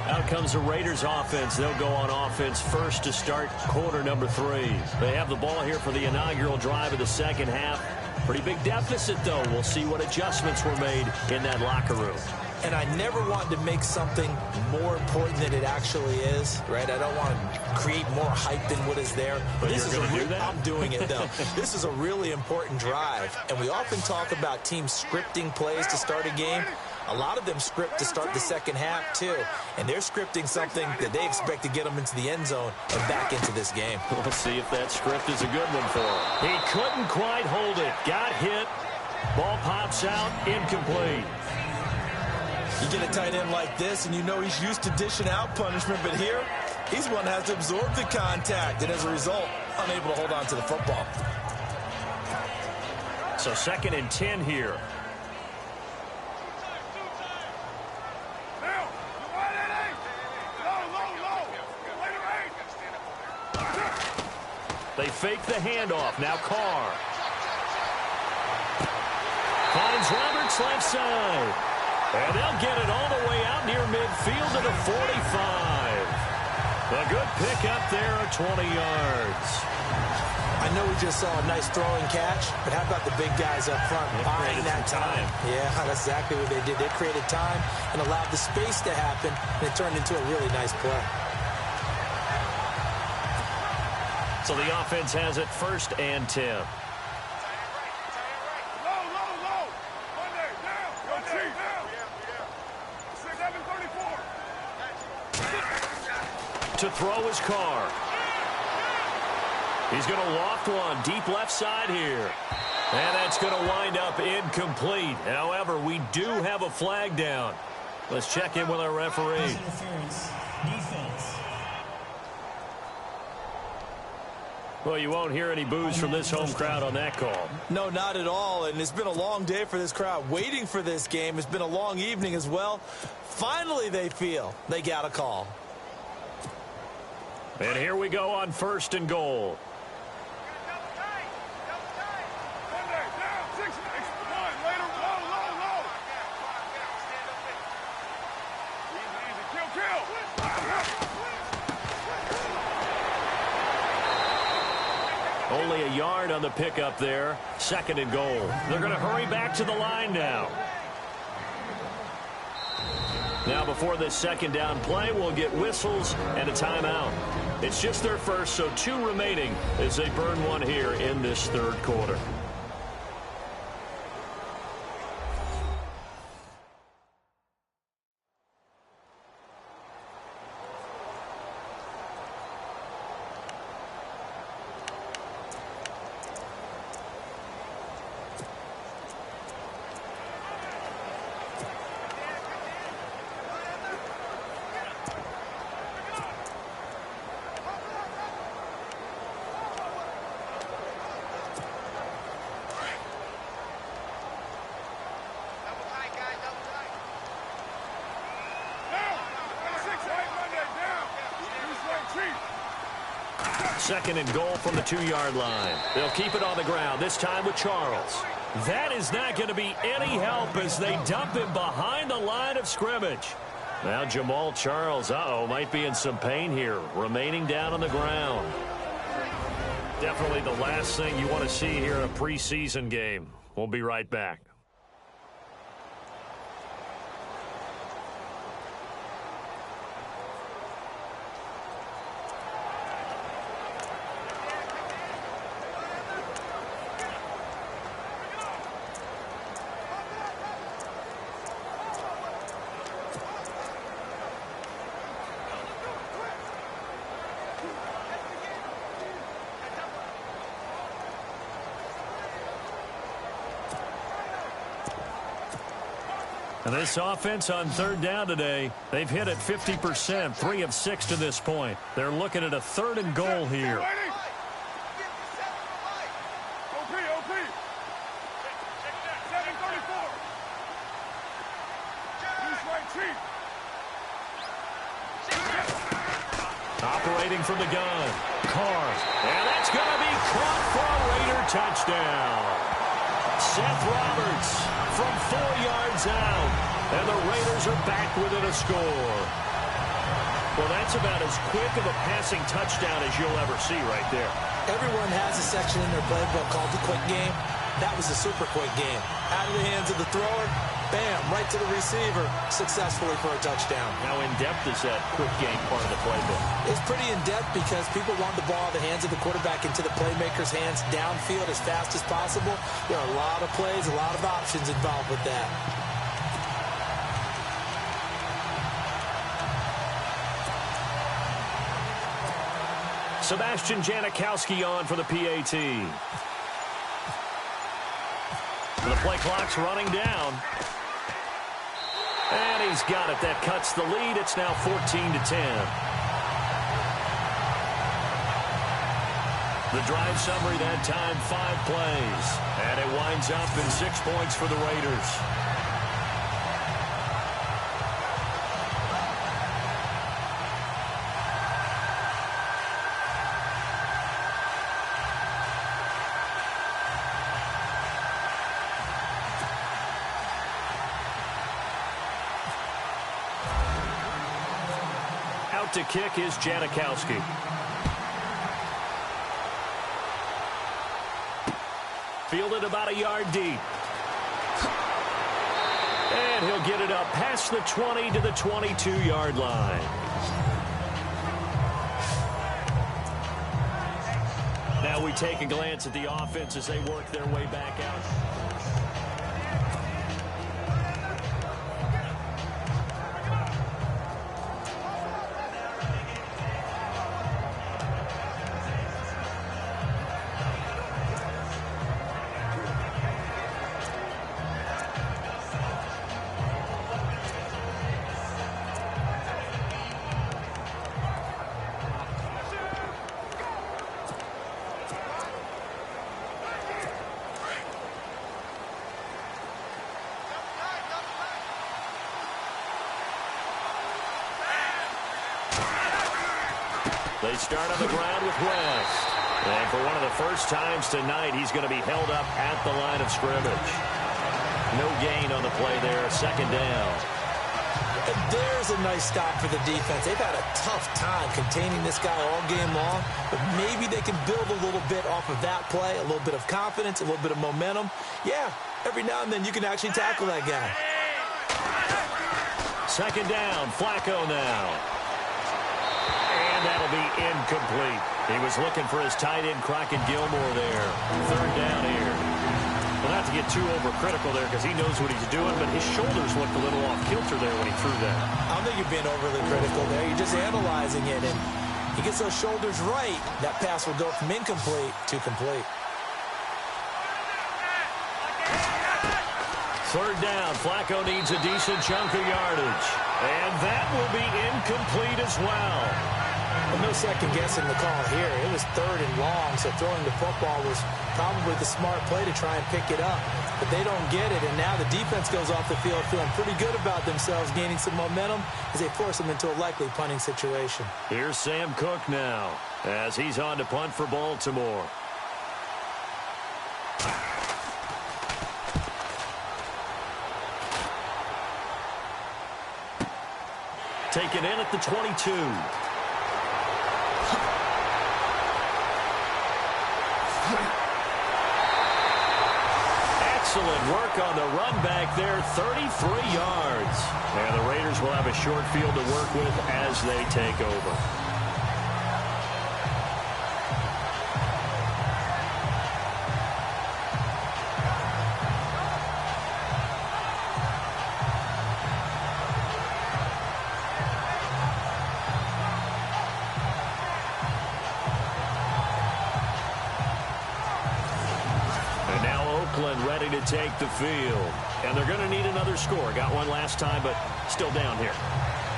Out comes the Raiders offense. They'll go on offense first to start quarter number 3. They have the ball here for the inaugural drive of the second half. Pretty big deficit, though. We'll see what adjustments were made in that locker room. And I never want to make something more important than it actually is, right? I don't want to create more hype than what is there. But this is do that? I'm doing it, though. This is a really important drive. And we often talk about teams scripting plays to start a game. A lot of them script to start the second half, too. And they're scripting something that they expect to get them into the end zone and back into this game. We'll see if that script is a good one for him. He couldn't quite hold it. Got hit. Ball pops out. Incomplete. You get a tight end like this, and you know he's used to dishing out punishment. But here, he's one that has to absorb the contact. And as a result, unable to hold on to the football. So 2nd and 10 here. They fake the handoff. Now Carr. Finds Roberts left side. And they'll get it all the way out near midfield to the 45. A good pick up there of 20 yards. I know we just saw a nice throwing catch, but how about the big guys up front buying that time? Yeah, that's exactly what they did. They created time and allowed the space to happen, and it turned into a really nice play. So the offense has it 1st and 10. To throw his car. He's going to loft one deep left side here. And that's going to wind up incomplete. However, we do have a flag down. Let's check in with our referee. Well, you won't hear any boos from this home crowd on that call. No, not at all. And it's been a long day for this crowd waiting for this game. It's been a long evening as well. Finally, they feel they got a call. And here we go on 1st and goal. Only a yard on the pickup there. 2nd and goal. They're going to hurry back to the line now. Now before this 2nd down play, we'll get whistles and a timeout. It's just their first, so 2 remaining as they burn one here in this 3rd quarter. Second and goal from the 2-yard line. They'll keep it on the ground, this time with Charles. That is not going to be any help as they dump him behind the line of scrimmage. Now Jamal Charles, might be in some pain here, remaining down on the ground. Definitely the last thing you want to see here in a preseason game. We'll be right back. And this offense on 3rd down today, they've hit it 50%, 3 of 6 to this point. They're looking at a 3rd and goal here. Operating from the gun, Carr, and that's going to be caught for a Raider touchdown. Seth Roberts from 4 yards out, and the Raiders are back within a score. Well, that's about as quick of a passing touchdown as you'll ever see right there. Everyone has a section in their playbook called the quick game. That was a super quick game. Out of the hands of the thrower, bam, right to the receiver, successfully for a touchdown. How in-depth is that quick game part of the playbook? It's pretty in-depth because people want the ball in the hands of the quarterback into the playmaker's hands downfield as fast as possible. There are a lot of plays, a lot of options involved with that. Sebastian Janikowski on for the PAT. The play clock's running down. And he's got it. That cuts the lead. It's now 14-10. The drive summary that time, 5 plays. And it winds up in 6 points for the Raiders. To kick is Janikowski. it about a yard deep. And he'll get it up past the 20 to the 22-yard line. Now we take a glance at the offense as they work their way back out. They start on the ground with West. And for one of the first times tonight, he's going to be held up at the line of scrimmage. No gain on the play there. Second down. And there's a nice stop for the defense. They've had a tough time containing this guy all game long, but maybe they can build a little bit off of that play, a little bit of confidence, a little bit of momentum. Yeah, every now and then you can actually tackle that guy. Second down, Flacco now. And that'll be incomplete. He was looking for his tight end, Crockett Gilmore there. Third down here. Well, not to get too overcritical there because he knows what he's doing, but his shoulders looked a little off kilter there when he threw that. I don't think you're being overly critical there. You're just analyzing it, and he gets those shoulders right. That pass will go from incomplete to complete. Third down, Flacco needs a decent chunk of yardage. And that will be incomplete as well. Well, no second guessing the call here. It was third and long, so throwing the football was probably the smart play to try and pick it up. But they don't get it, and now the defense goes off the field feeling pretty good about themselves, gaining some momentum as they force them into a likely punting situation. Here's Sam Cook now as he's on to punt for Baltimore. Taken in at the 22. Excellent work on the run back there, 33 yards. And the Raiders will have a short field to work with as they take over. Oakland ready to take the field. And they're going to need another score. Got one last time, but still down here.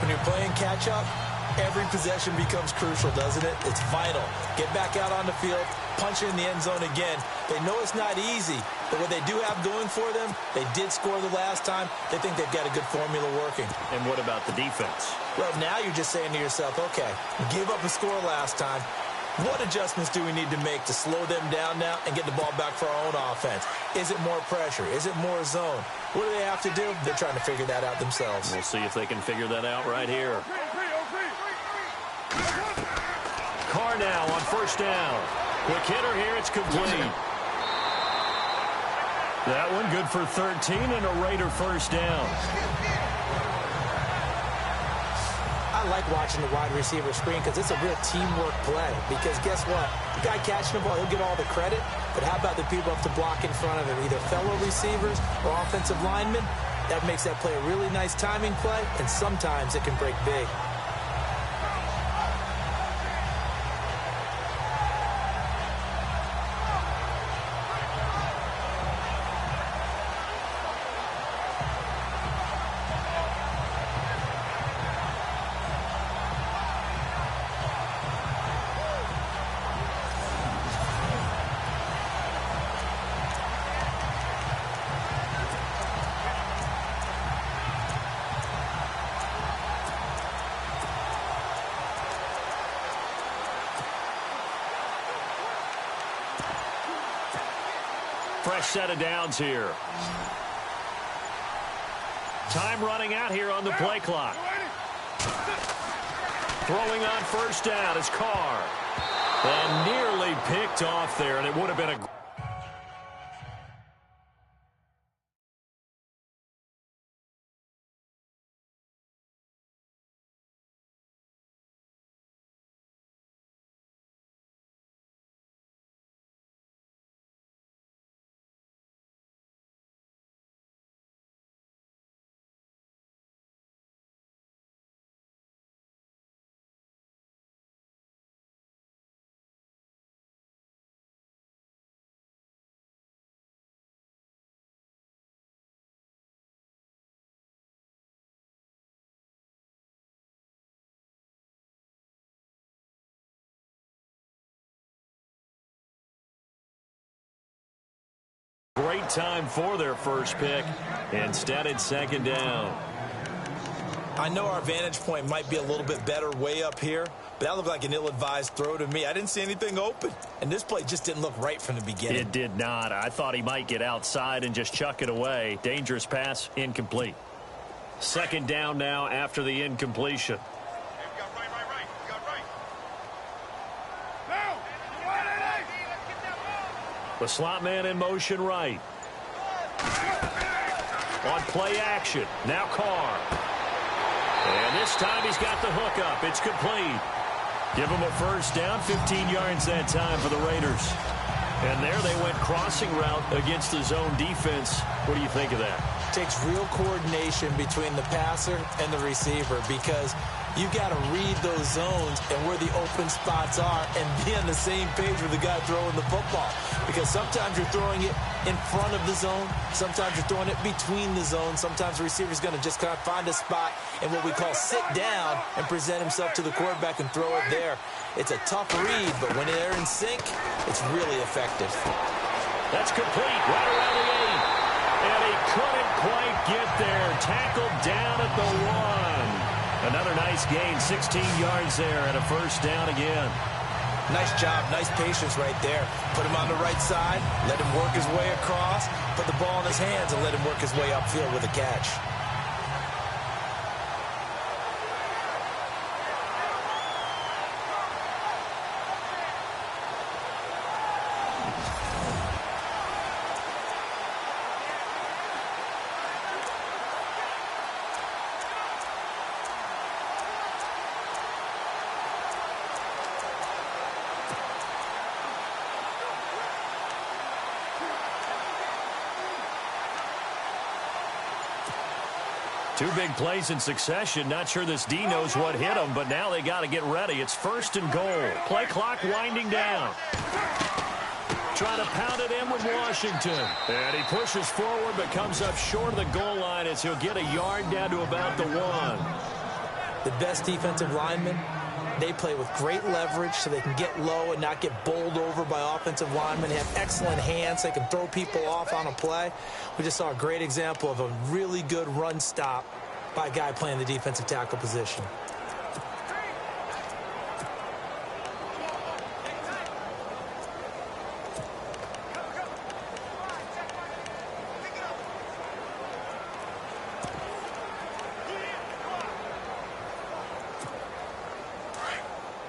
When you're playing catch-up, every possession becomes crucial, doesn't it? It's vital. Get back out on the field, punch it in the end zone again. They know it's not easy, but what they do have going for them, they did score the last time. They think they've got a good formula working. And what about the defense? Well, now you're just saying to yourself, okay, give up a score last time. What adjustments do we need to make to slow them down now and get the ball back for our own offense? Is it more pressure? Is it more zone? What do they have to do? They're trying to figure that out themselves. We'll see if they can figure that out right here. Carr now on first down. Quick hitter here. It's complete. That one good for 13 and a Raider first down. I like watching the wide receiver screen because it's a real teamwork play. Because guess what? The guy catching the ball, he'll get all the credit. But how about the people up to block in front of him? Either fellow receivers or offensive linemen. That makes that play a really nice timing play. And sometimes it can break big. Fresh set of downs here. Time running out here on the play clock. Throwing on first down is Carr. And nearly picked off there, and it would have been a... time for their first pick. Instead, it's second down. I know our vantage point might be a little bit better way up here, but that looked like an ill-advised throw to me. I didn't see anything open, and this play just didn't look right from the beginning. It did not. I thought he might get outside and just chuck it away. Dangerous pass, incomplete. Second down now after the incompletion. The slot man in motion right. On play action. Now Carr. And this time he's got the hook up. It's complete. Give him a first down. 15 yards that time for the Raiders. And there they went crossing route against the zone defense. What do you think of that? Takes real coordination between the passer and the receiver because you got to read those zones and where the open spots are and be on the same page with the guy throwing the football. Because sometimes you're throwing it in front of the zone. Sometimes you're throwing it between the zones. Sometimes the receiver's going to just kind of find a spot and what we call sit down and present himself to the quarterback and throw it there. It's a tough read, but when they're in sync, it's really effective. That's complete right around the 8. And he couldn't quite get there. Tackled down at the 1. Another nice gain, 16 yards there and a first down again. Nice job, nice patience right there. Put him on the right side, let him work his way across, put the ball in his hands and let him work his way upfield with a catch. Two big plays in succession. Not sure this D knows what hit him, but now they got to get ready. It's first and goal. Play clock winding down. Trying to pound it in with Washington. And he pushes forward but comes up short of the goal line as he'll get a yard down to about the 1. The best defensive linemen, they play with great leverage so they can get low and not get bowled over by offensive linemen. They have excellent hands. They can throw people off on a play. We just saw a great example of a really good run stop by a guy playing the defensive tackle position.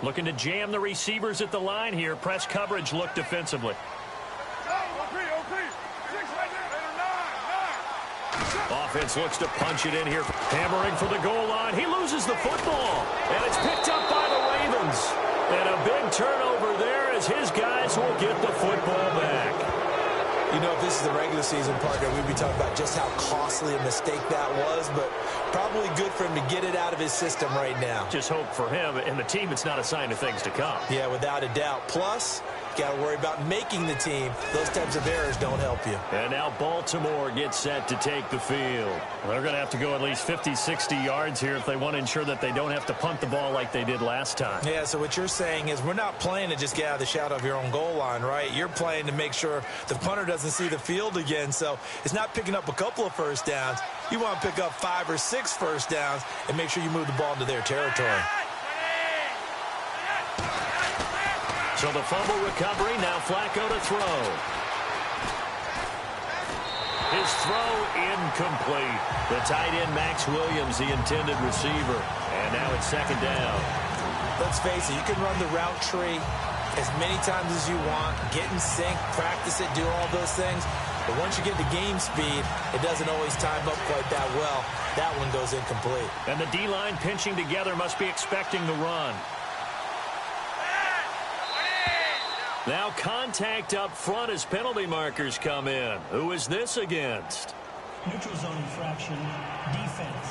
Looking to jam the receivers at the line here. Press coverage look defensively. Offense looks to punch it in here. Hammering for the goal line. He loses the football. And it's picked up by the Ravens. And a big turnover there as his guys will get the football back. You know, if this is the regular season, partner, we'd be talking about just how costly a mistake that was, but probably good for him to get it out of his system right now. Just hope for him and the team it's not a sign of things to come. Yeah, without a doubt. Plus, got to worry about making the team. Those types of errors don't help you. And now Baltimore gets set to take the field. They're going to have to go at least 50, 60 yards here if they want to ensure that they don't have to punt the ball like they did last time. Yeah, so what you're saying is we're not playing to just get out of the shadow of your own goal line, right? You're playing to make sure the punter doesn't see the field again. So it's not picking up a couple of first downs. You want to pick up 5 or 6 first downs and make sure you move the ball into their territory. So the fumble recovery, now Flacco to throw. His throw incomplete. The tight end, Max Williams, the intended receiver. And now it's second down. Let's face it, you can run the route tree as many times as you want, get in sync, practice it, do all those things. But once you get to game speed, it doesn't always time up quite that well. That one goes incomplete. And the D-line pinching together must be expecting the run. Now contact up front as penalty markers come in. Who is this against? Neutral zone infraction, defense.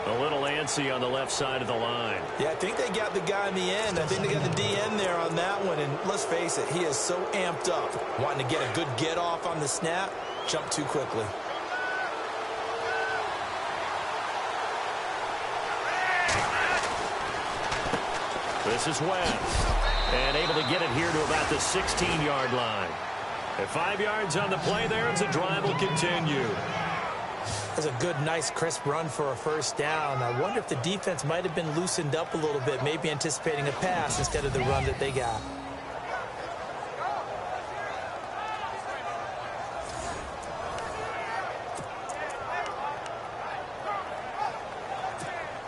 A little antsy on the left side of the line. Yeah, I think they got the guy in the end. I think they got the DN there on that one. And let's face it, he is so amped up, wanting to get a good get off on the snap, jump too quickly. This is West. And able to get it here to about the 16-yard line. At 5 yards on the play there as the drive will continue. That's a good, nice, crisp run for a first down. I wonder if the defense might have been loosened up a little bit, maybe anticipating a pass instead of the run that they got.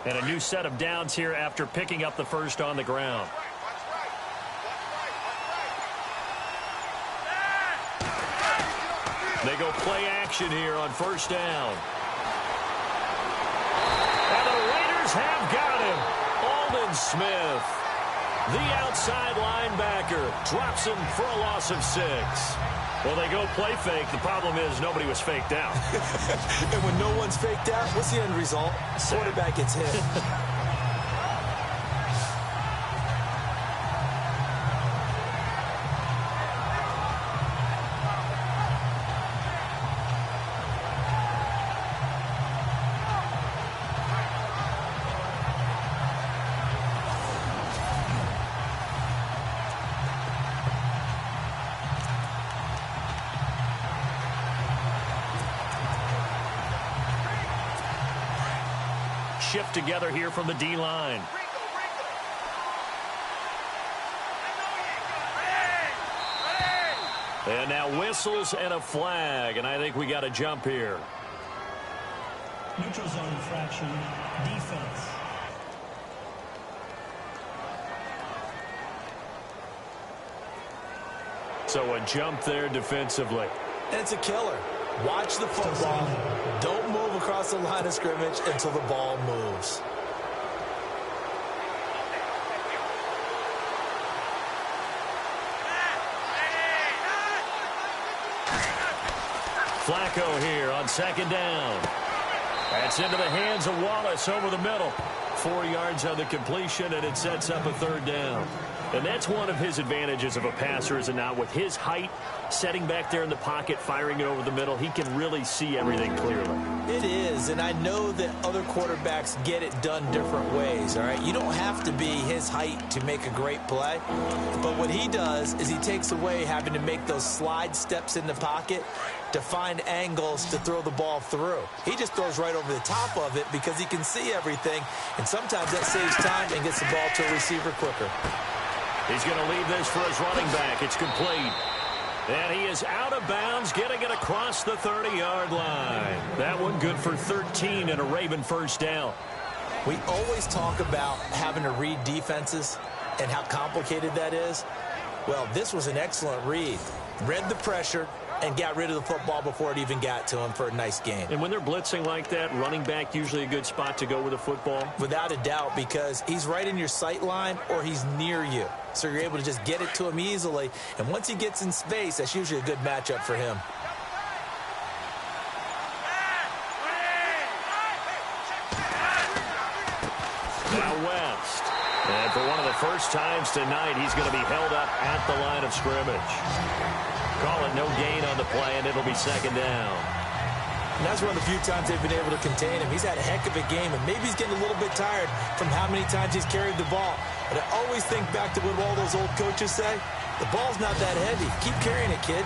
And a new set of downs here after picking up the first on the ground. They go play action here on first down. And the Raiders have got him. Aldon Smith, the outside linebacker, drops him for a loss of 6. Well, they go play fake. The problem is nobody was faked out. And when no one's faked out, what's the end result? Quarterback gets hit. Shift together here from the D-line. And now whistles and a flag, and I think we got a jump here. Neutral zone infraction, defense. So a jump there defensively. And it's a killer. Watch the football. Don't move across the line of scrimmage until the ball moves. Flacco here on second down. That's into the hands of Wallace over the middle. 4 yards on the completion, and it sets up a third down. And that's one of his advantages of a passer, is it not? With his height, setting back there in the pocket, firing it over the middle, he can really see everything clearly. It is, and I know that other quarterbacks get it done different ways, all right? You don't have to be his height to make a great play, but what he does is he takes away having to make those slide steps in the pocket to find angles to throw the ball through. He just throws right over the top of it because he can see everything, and sometimes that saves time and gets the ball to a receiver quicker. He's going to leave this for his running back. It's complete. And he is out of bounds, getting it across the 30-yard line. That one good for 13 and a Raven first down. We always talk about having to read defenses and how complicated that is. Well, this was an excellent read. Read the pressure and got rid of the football before it even got to him for a nice game. And when they're blitzing like that, running back usually a good spot to go with the football? Without a doubt, because he's right in your sight line or he's near you. So you're able to just get it to him easily. And once he gets in space, that's usually a good matchup for him. Now West. And for one of the first times tonight, he's going to be held up at the line of scrimmage. Call it no gain on the play, and it'll be second down. And that's one of the few times they've been able to contain him. He's had a heck of a game, and maybe he's getting a little bit tired from how many times he's carried the ball. But I always think back to what all those old coaches say. The ball's not that heavy. Keep carrying it, kid.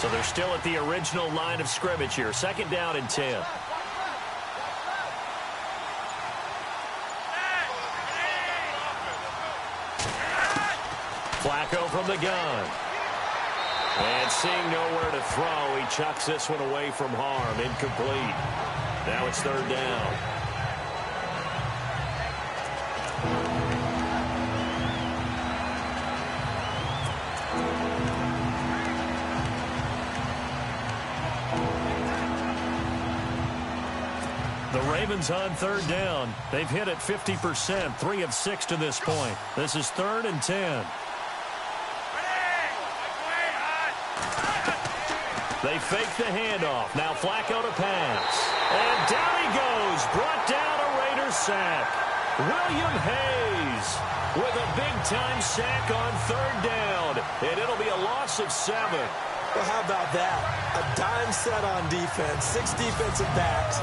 So they're still at the original line of scrimmage here. Second down and 10. Flacco from the gun. And seeing nowhere to throw, he chucks this one away from harm. Incomplete. Now it's third down. The Ravens on third down. They've hit it 50%, 3 of 6 to this point. This is 3rd and 10. They fake the handoff. Now Flacco to pass. And down he goes. Brought down a Raiders sack. William Hayes with a big-time sack on third down, and it'll be a loss of 7. Well, how about that? A dime set on defense, 6 defensive backs.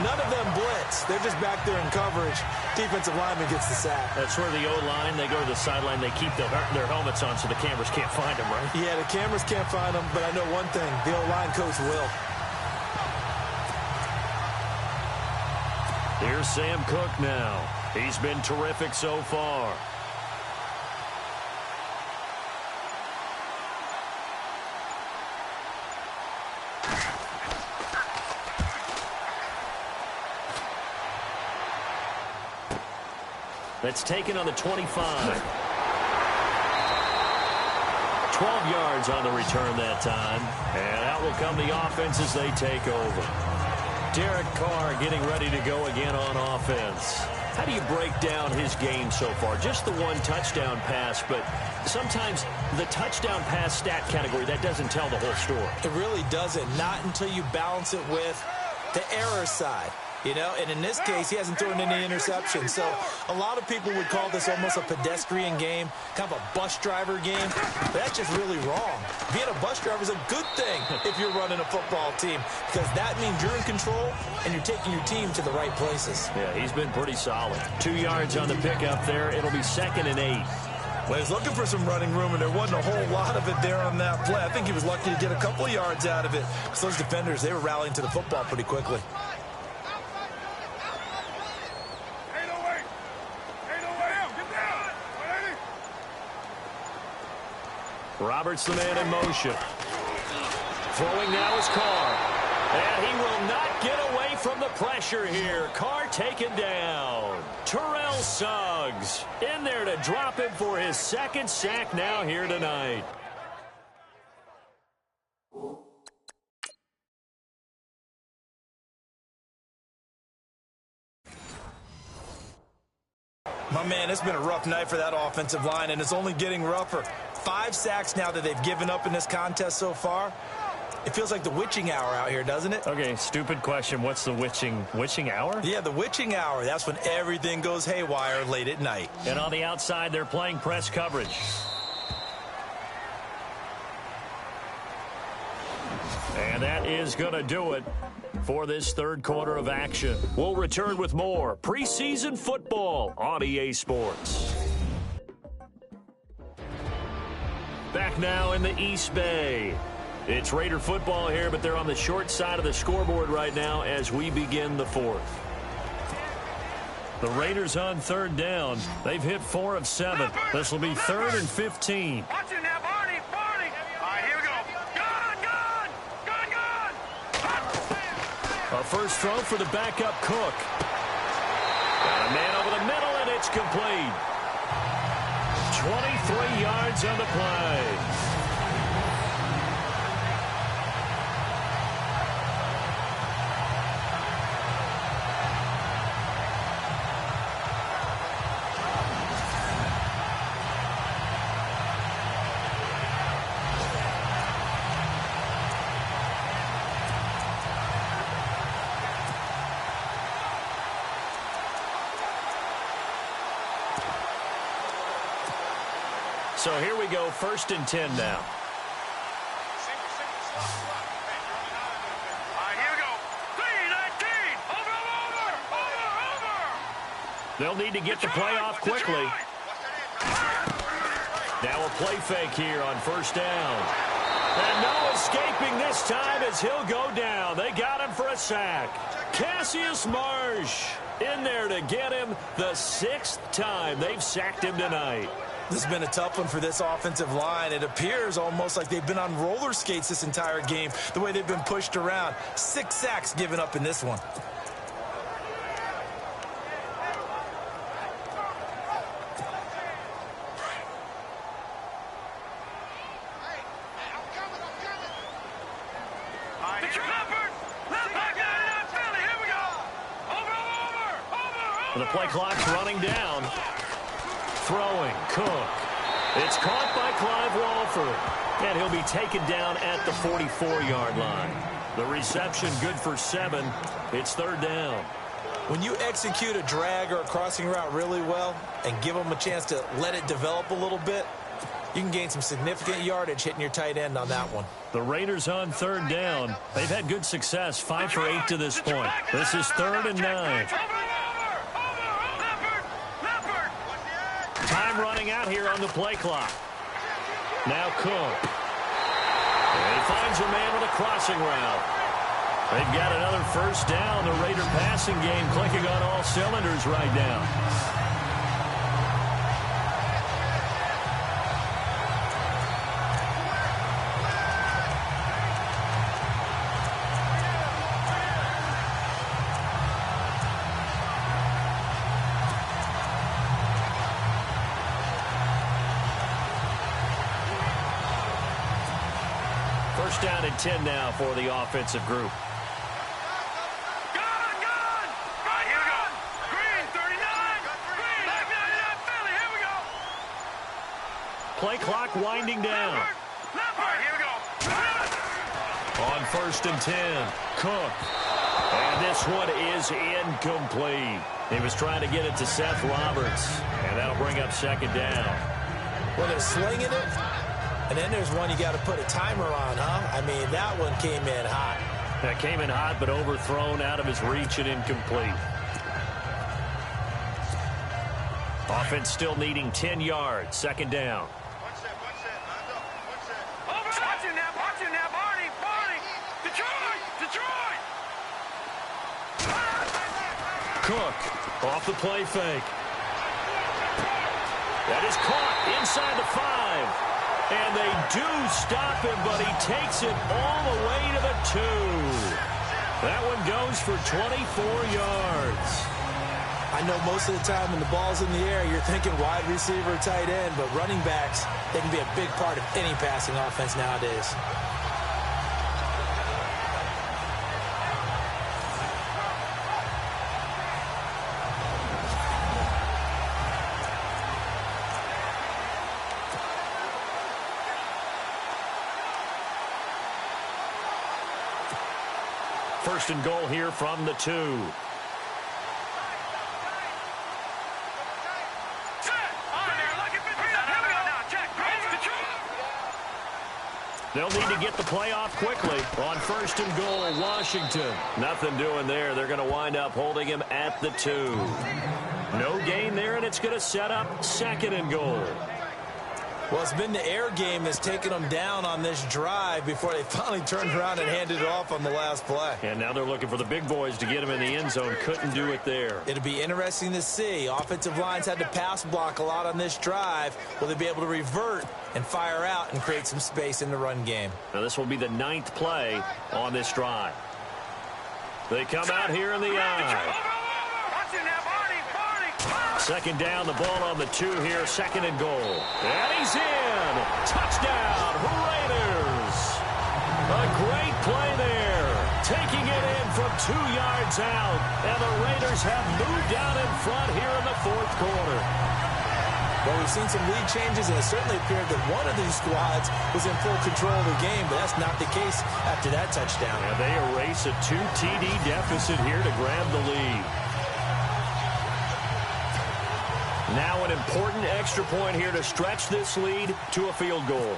None of them blitz. They're just back there in coverage. Defensive lineman gets the sack. That's where the O-line, they go to the sideline, they keep their helmets on so the cameras can't find them, right? Yeah, the cameras can't find them, but I know one thing. The O-line coach will. Here's Sam Cook now. He's been terrific so far. That's taken on the 25. 12 yards on the return that time. And out will come the offense as they take over. Derek Carr getting ready to go again on offense. How do you break down his game so far? Just the one touchdown pass, but sometimes the touchdown pass stat category, that doesn't tell the whole story. It really doesn't. Not until you balance it with the error side. You know, and in this case, he hasn't thrown any interceptions. So a lot of people would call this almost a pedestrian game, kind of a bus driver game. But that's just really wrong. Being a bus driver is a good thing if you're running a football team, because that means you're in control and you're taking your team to the right places. Yeah, he's been pretty solid. 2 yards on the pickup there. It'll be 2nd and 8. Well, he's looking for some running room, and there wasn't a whole lot of it there on that play. I think he was lucky to get a couple of yards out of it, because those defenders, they were rallying to the football pretty quickly. Roberts the man in motion. Throwing now is Carr. And he will not get away from the pressure here. Carr taken down. Terrell Suggs in there to drop him for his 2nd sack now here tonight. My man, it's been a rough night for that offensive line, and it's only getting rougher. 5 sacks now that they've given up in this contest so far. It feels like the witching hour out here, doesn't it? Okay, stupid question. What's the witching hour? Yeah, the witching hour. That's when everything goes haywire late at night. And on the outside, they're playing press coverage. And that is going to do it for this third quarter of action. We'll return with more preseason football on EA Sports. Back now in the East Bay. It's Raider football here, but they're on the short side of the scoreboard right now as we begin the 4th. The Raiders on 3rd down. They've hit 4 of 7. This will be 3rd and 15. Watch it now, Barney! All right, here we go. Gun! A first throw for the backup Cook. Got a man over the middle, and it's complete. 23 yards on the play. So here we go, 1st and 10 now. right, here we go. 3-19. Over. They'll need to get the play off quickly. Now a play fake here on 1st down. And no escaping this time as he'll go down. They got him for a sack. Cassius Marsh in there to get him the 6th time they've sacked him tonight. This has been a tough one for this offensive line. It appears almost like they've been on roller skates this entire game, the way they've been pushed around. 6 sacks given up in this one. The play clock's running down. Throwing, Cook. It's caught by Clive Walford. And he'll be taken down at the 44-yard line. The reception good for 7. It's 3rd down. When you execute a drag or a crossing route really well and give them a chance to let it develop a little bit, you can gain some significant yardage hitting your tight end on that one. The Raiders on third down. They've had good success, 5 for 8 to this point. This is 3rd and 9. Time running out here on the play clock. Now Cook. And he finds a man with a crossing route. They've got another first down. The Raider passing game clicking on all cylinders right now. First down and 10 now for the offensive group. Play clock winding down. On 1st and 10, Cook. And this one is incomplete. He was trying to get it to Seth Roberts. And that'll bring up 2nd down. Well, they're slinging it. And then there's one you got to put a timer on, huh? I mean, that one came in hot. That came in hot, but overthrown out of his reach and incomplete. Offense still needing 10 yards. 2nd down. Cook off the play fake. That is caught inside the 5. And they do stop him, but he takes it all the way to the 2. That one goes for 24 yards. I know most of the time when the ball's in the air, you're thinking wide receiver, tight end, but running backs, they can be a big part of any passing offense nowadays. First and goal here from the 2. They'll need to get the play off quickly. On 1st and goal, Washington. Nothing doing there. They're going to wind up holding him at the 2. No gain there, and it's going to set up 2nd and goal. Well, it's been the air game that's taken them down on this drive before they finally turned around and handed it off on the last play. And now they're looking for the big boys to get him in the end zone. Couldn't do it there. It'll be interesting to see. Offensive lines had to pass block a lot on this drive. Will they be able to revert and fire out and create some space in the run game? Now this will be the 9th play on this drive. They come out here in the eye. 2nd down, the ball on the 2 here, 2nd and goal. And he's in. Touchdown, Raiders. A great play there. Taking it in from 2 yards out. And the Raiders have moved down in front here in the 4th quarter. Well, we've seen some lead changes, and it certainly appeared that one of these squads was in full control of the game, but that's not the case after that touchdown. And they erase a 2 TD deficit here to grab the lead. Now an important extra point here to stretch this lead to a field goal.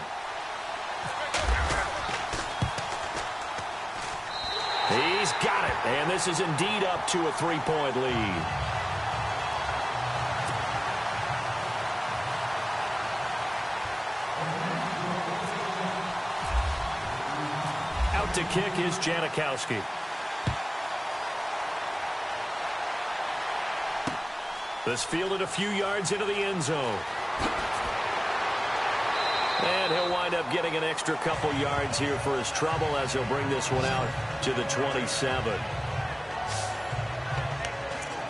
He's got it, and this is indeed up to a 3-point lead. Out to kick is Janikowski. This fielded a few yards into the end zone. And he'll wind up getting an extra couple yards here for his trouble as he'll bring this one out to the 27.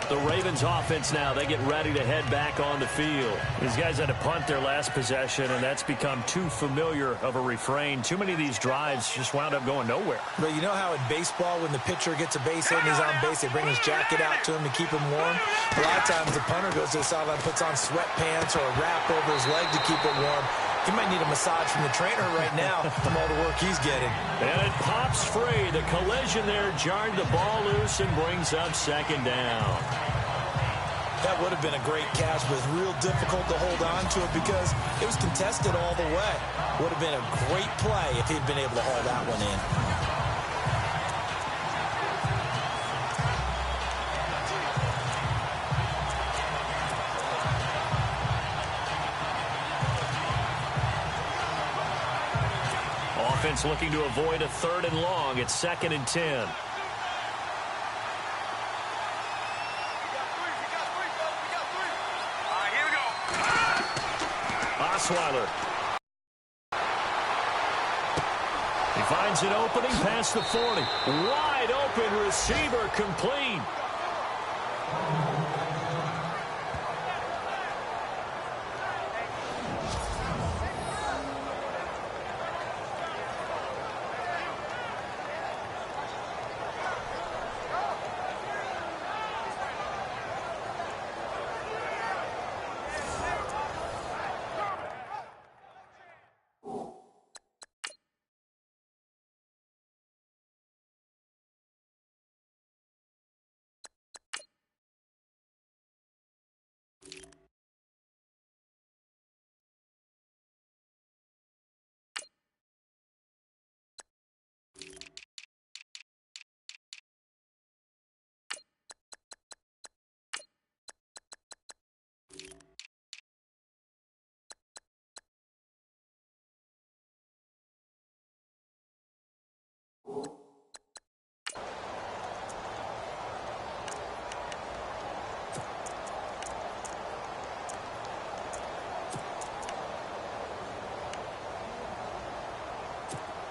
The Ravens offense now, they get ready to head back on the field. These guys had to punt their last possession, and that's become too familiar of a refrain. Too many of these drives just wound up going nowhere. But you know how in baseball, when the pitcher gets a base hit and he's on base, they bring his jacket out to him to keep him warm? A lot of times the punter goes to the sideline, puts on sweatpants or a wrap over his leg to keep it warm. He might need a massage from the trainer right now from all the work he's getting. And it pops free. The collision there jarred the ball loose and brings up second down. That would have been a great catch, but it's real difficult to hold on to it because it was contested all the way. Would have been a great play if he'd been able to haul that one in. Offense looking to avoid a 3rd and long. It's 2nd and 10. Osweiler. He finds an opening past the 40. Wide open receiver, complete.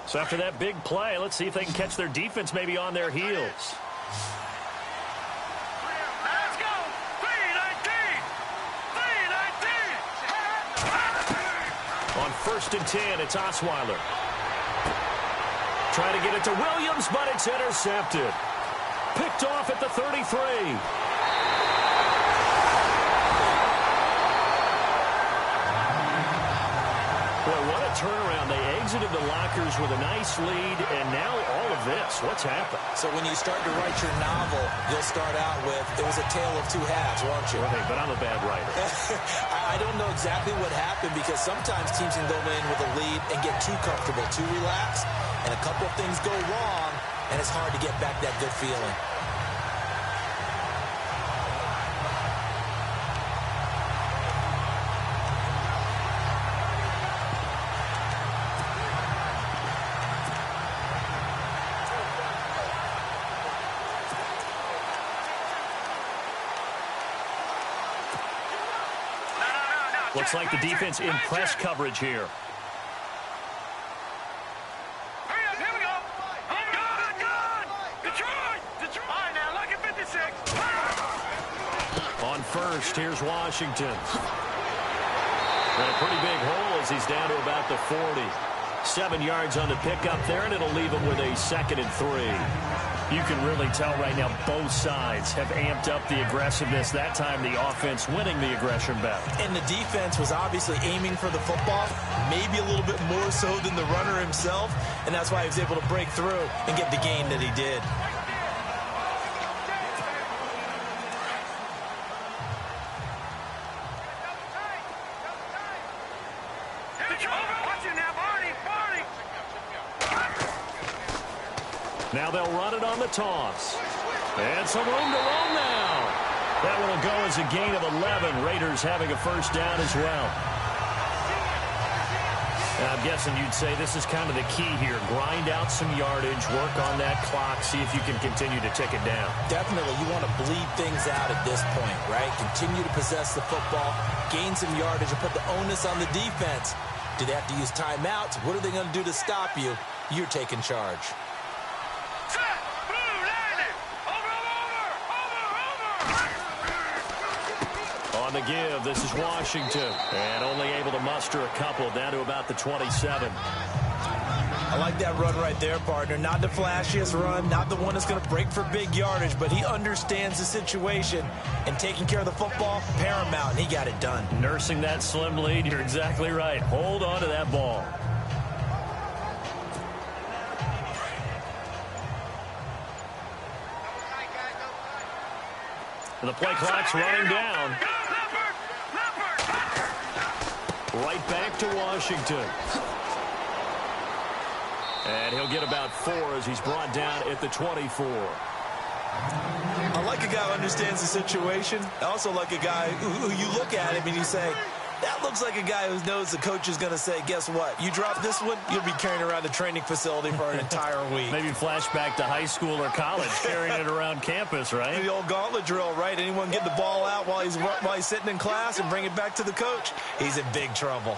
So after that big play, let's see if they can catch their defense maybe on their heels. Let's go! 319! 319! On 1st and 10, it's Osweiler. Trying to get it to Williams, but it's intercepted. Picked off at the 33. Boy, what a turnaround. They exited the lockers with a nice lead, and now all of this. What's happened? So when you start to write your novel, you'll start out with, it was a tale of two halves, won't you? Right, but I'm a bad writer. I don't know exactly what happened because sometimes teams can go in with a lead and get too comfortable, too relaxed, and a couple of things go wrong, and it's hard to get back that good feeling. Looks like the defense in press coverage here. Here we go. Good. Detroit. All right, now look at 56. On 1st, here's Washington. And a pretty big hole as he's down to about the 40. 7 yards on the pickup there, and it'll leave him with a 2nd and 3. You can really tell right now both sides have amped up the aggressiveness. That time the offense winning the aggression battle. And the defense was obviously aiming for the football, maybe a little bit more so than the runner himself, and that's why he was able to break through and get the gain that he did. Now they'll run it on the toss. And some room to roam now. That one will go as a gain of 11. Raiders having a 1st down as well. And I'm guessing you'd say this is kind of the key here. Grind out some yardage, work on that clock, see if you can continue to tick it down. Definitely, you want to bleed things out at this point, right? Continue to possess the football, gain some yardage, and put the onus on the defense. Do they have to use timeouts? What are they going to do to stop you? You're taking charge. On the give, this is Washington. And only able to muster a couple down to about the 27. I like that run right there, partner. Not the flashiest run, not the one that's going to break for big yardage, but he understands the situation, and taking care of the football, paramount, and he got it done. Nursing that slim lead, you're exactly right. Hold on to that ball. The play clock's running down. Right back to Washington. And he'll get about 4 as he's brought down at the 24. I like a guy who understands the situation. I also like a guy who you look at him and you say, that looks like a guy who knows the coach is going to say, guess what? You drop this one, you'll be carrying around the training facility for an entire week. Maybe flashback to high school or college, carrying it around campus, right? The old gauntlet drill, right? Anyone get the ball out while he's sitting in class and bring it back to the coach? He's in big trouble.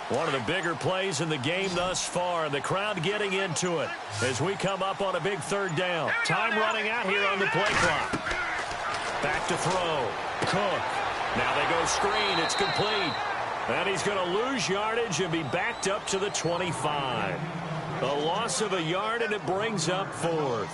One of the bigger plays in the game thus far, and the crowd getting into it as we come up on a big third down. Time running out here on the play clock. Back to throw. Cook. Now they go screen. It's complete. And he's going to lose yardage and be backed up to the 25. A loss of a yard, and it brings up 4th.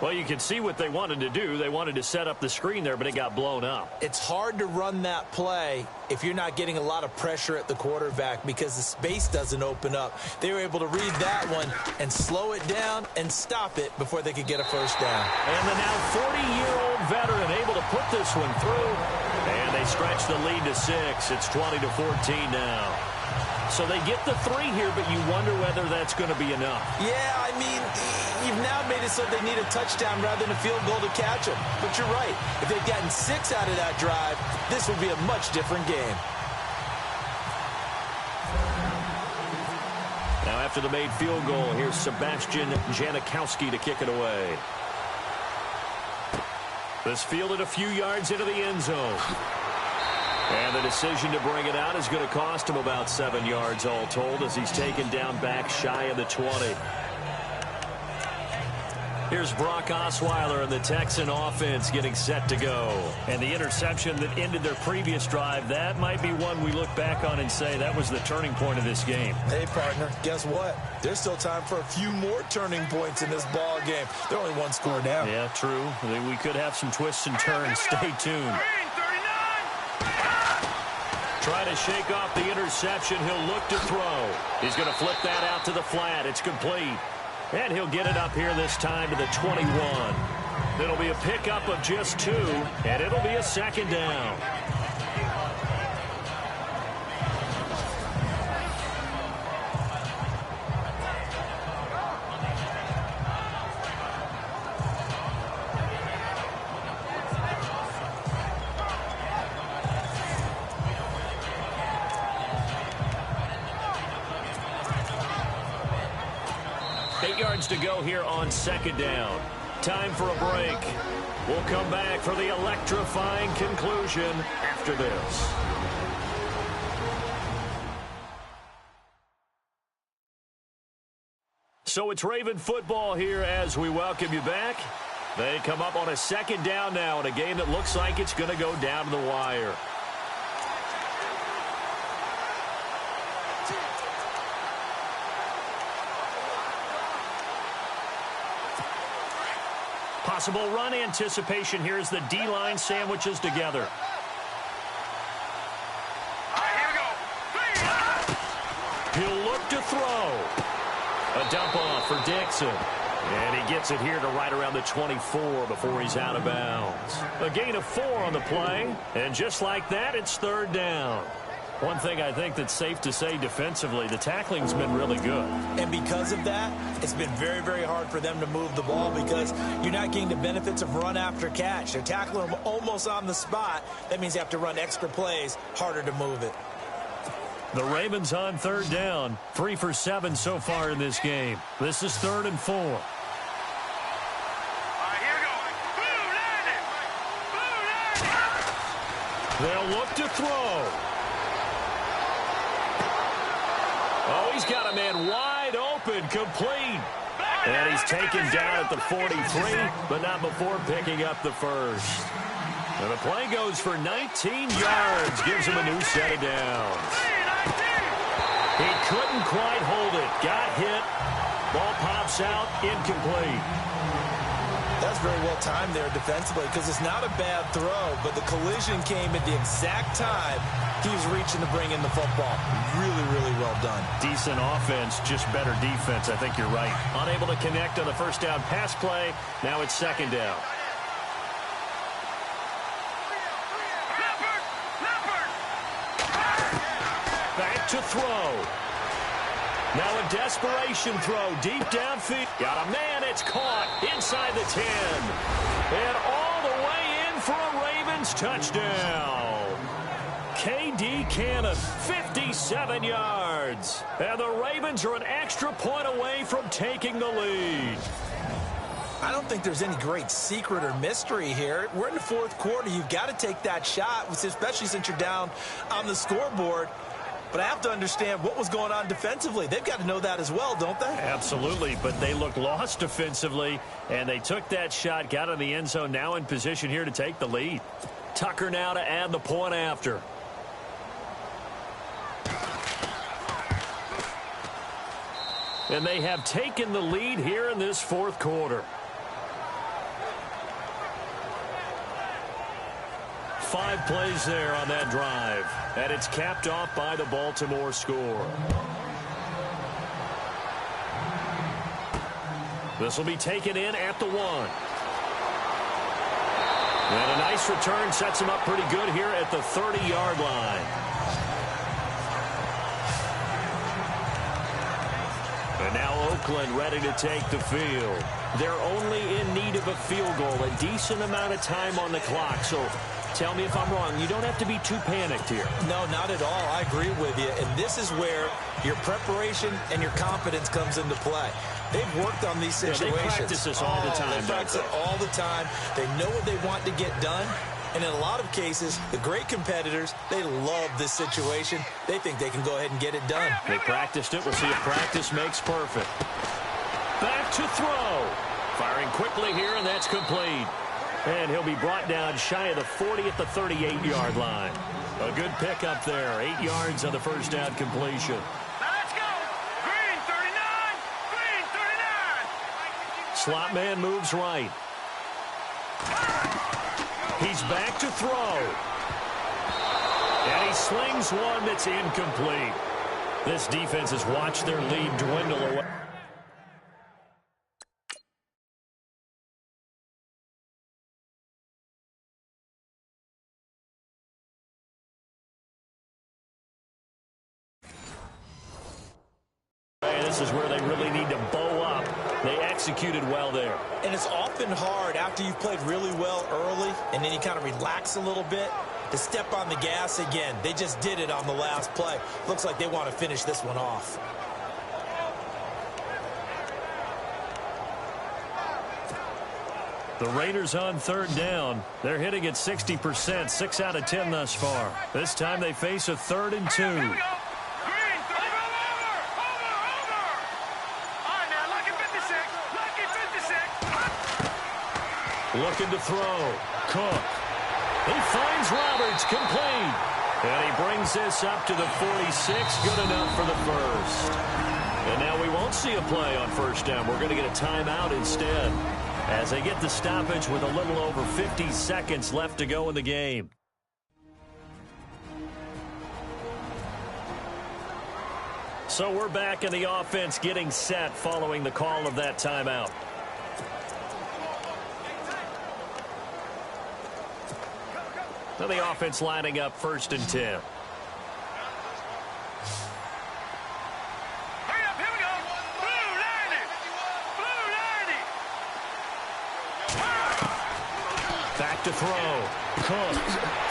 Well, you can see what they wanted to do. They wanted to set up the screen there, but it got blown up. It's hard to run that play if you're not getting a lot of pressure at the quarterback because the space doesn't open up. They were able to read that one and slow it down and stop it before they could get a first down. And the now 40-year-old veteran able to put this one through. And they stretch the lead to 6. It's 20-14 now. So they get the 3 here, but you wonder whether that's going to be enough. Yeah, I mean, you've now made it so they need a touchdown rather than a field goal to catch them. But you're right. If they'd gotten 6 out of that drive, this would be a much different game. Now after the made field goal, here's Sebastian Janikowski to kick it away. This fielded a few yards into the end zone. And the decision to bring it out is going to cost him about 7 yards all told as he's taken down back shy of the 20. Here's Brock Osweiler and the Texan offense getting set to go. And the interception that ended their previous drive, that might be one we look back on and say that was the turning point of this game. Hey, partner, guess what? There's still time for a few more turning points in this ball game. They're only 1 score down. Yeah, true. We could have some twists and turns. Stay tuned. Trying to shake off the interception. He'll look to throw. He's going to flip that out to the flat. It's complete. And he'll get it up here this time to the 21. It'll be a pickup of just 2, and it'll be a second down. To go here on second down. Time for a break. We'll come back for the electrifying conclusion after this. So it's Raven football here as we welcome you back. They come up on a second down now in a game that looks like it's going to go down to the wire. Possible run anticipation here as the D-line sandwiches together. Here we go. He'll look to throw. A dump off for Dixon. And he gets it here to right around the 24 before he's out of bounds. A gain of 4 on the play. And just like that, it's third down. One thing I think that's safe to say defensively, the tackling's been really good. And because of that, it's been very, very hard for them to move the ball because you're not getting the benefits of run after catch. They're tackling them almost on the spot. That means you have to run extra plays, harder to move it. The Ravens on third down, 3 for 7 so far in this game. This is 3rd and 4. Here we go. They'll look to throw. Oh, he's got a man wide open, complete. And he's taken down at the 43, but not before picking up the first. And the play goes for 19 yards, gives him a new set of downs. He couldn't quite hold it. Got hit, Ball pops out, incomplete. That's very well timed there defensively because it's not a bad throw, but the collision came at the exact time he was reaching to bring in the football. Really, really well done. Decent offense, just better defense. I think you're right. Unable to connect on the first down pass play. Now it's second down. Back to throw. Now a desperation throw deep downfield. Got a man, it's caught inside the 10. And all the way in for a Ravens touchdown. K.D. Cannon, 57 yards. And the Ravens are an extra point away from taking the lead. I don't think there's any great secret or mystery here. We're in the fourth quarter. You've got to take that shot, especially since you're down on the scoreboard. But I have to understand what was going on defensively. They've got to know that as well, don't they? Absolutely, but they look lost defensively, and they took that shot, got in the end zone, now in position here to take the lead. Tucker now to add the point after. And they have taken the lead here in this fourth quarter. 5 plays there on that drive. And it's capped off by the Baltimore score. This will be taken in at the 1. And a nice return sets him up pretty good here at the 30-yard line. And now Oakland ready to take the field. They're only in need of a field goal, a decent amount of time on the clock. So tell me if I'm wrong. You don't have to be too panicked here. No, not at all. I agree with you. And this is where your preparation and your confidence comes into play. They've worked on these situations. Yeah, they practice this all the time. They practice it all the time. They know what they want to get done. And in a lot of cases, the great competitors, they love this situation. They think they can go ahead and get it done. They practiced it. We'll see if practice makes perfect. Back to throw. Firing quickly here, and that's complete. And he'll be brought down shy of the 40 at the 38-yard line. A good pickup there. 8 yards on the first down completion. Now let's go. Green 39. Green 39. Slot man moves right. He's back to throw. And he slings one that's incomplete. This defense has watched their lead dwindle away. This is where they really need to bow up. They executed well there. And it's often hard after you've played really well early and then you kind of relax a little bit to step on the gas again. They just did it on the last play. Looks like they want to finish this one off. The Raiders on third down. They're hitting at 60%, 6 out of 10 thus far. This time they face a 3rd and 2. Here we go. Green 30. Looking to throw. Cook. He finds Roberts, complete. And he brings this up to the 46. Good enough for the first. And now we won't see a play on first down. We're going to get a timeout instead, as they get the stoppage with a little over 50 seconds left to go in the game. So we're back in the offense getting set following the call of that timeout. Now the offense lining up 1st and 10. Hurry up, here we go. Blue 90. Blue 90. Back to throw. Cook.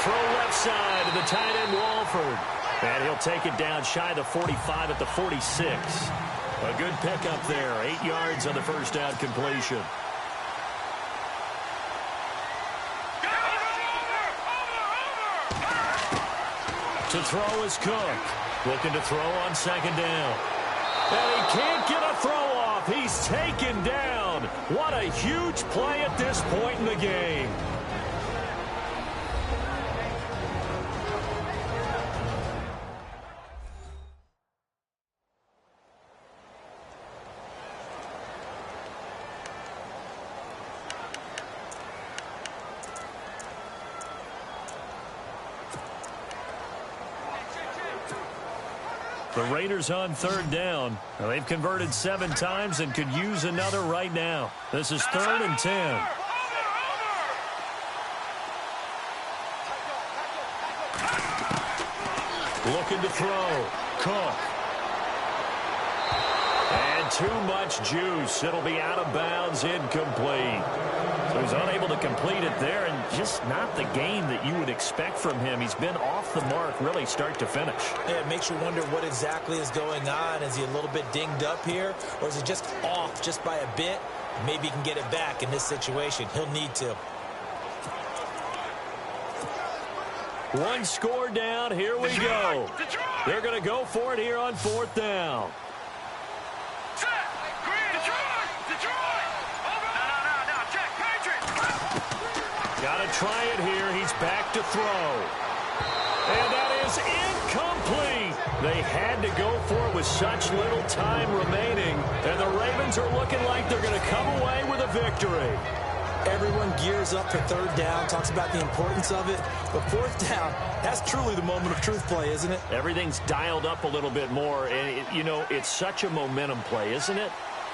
Throw left side to the tight end Walford. And he'll take it down shy of the 45 at the 46. A good pickup there. 8 yards on the first down completion. To throw is Cook. Looking to throw on 2nd down. And he can't get a throw off. He's taken down. What a huge play at this point in the game. The Raiders on third down. Now, they've converted 7 times and could use another right now. This is 3rd and 10. Looking to throw. Cook. And too much juice. It'll be out of bounds, incomplete. So he's unable to complete it there, and just not the game that you would expect from him. He's been off the mark really start to finish. Yeah, it makes you wonder what exactly is going on. Is he a little bit dinged up here, or is he just off just by a bit? Maybe he can get it back in this situation. He'll need to. One score down. Here we go. They're going to go for it here on 4th down. Got to try it here. He's back to throw. And that is incomplete. They had to go for it with such little time remaining. And the Ravens are looking like they're going to come away with a victory. Everyone gears up for 3rd down, talks about the importance of it. But 4th down, that's truly the moment of truth play, isn't it? Everything's dialed up a little bit more. And, it's such a momentum play, isn't it?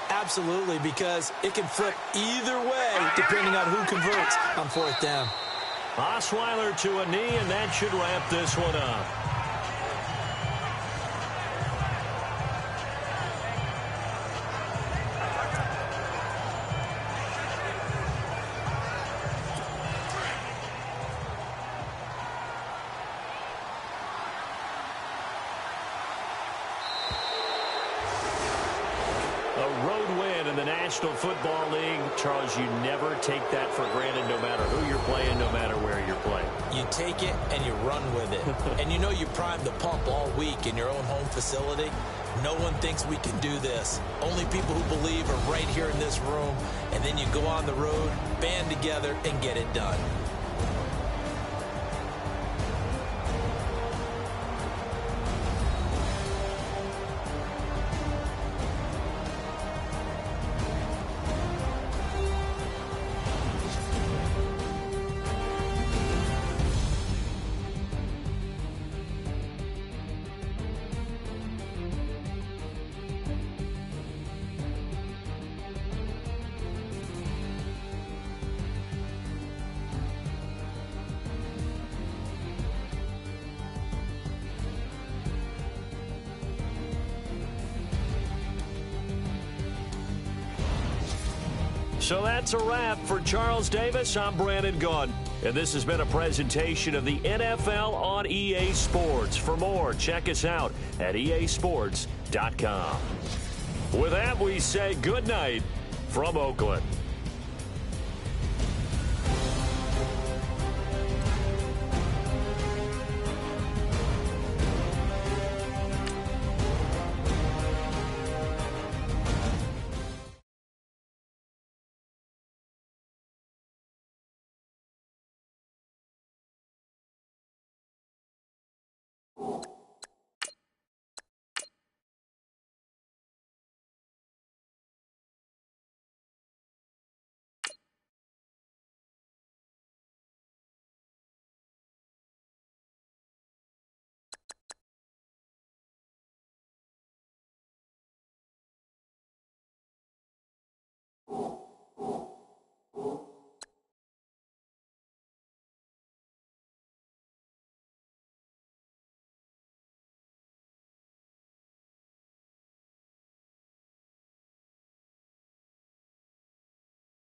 Absolutely, because it can flip either way depending on who converts on 4th down. Osweiler to a knee, and that should wrap this one up. National Football League, Charles, you never take that for granted no matter who you're playing, no matter where you're playing. You take it and you run with it. And you know you primed the pump all week in your own home facility. No one thinks we can do this. Only people who believe are right here in this room. And then you go on the road, band together, and get it done. So that's a wrap for Charles Davis. I'm Brandon Gaudin, and this has been a presentation of the NFL on EA Sports. For more, check us out at easports.com. With that, we say good night from Oakland.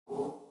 You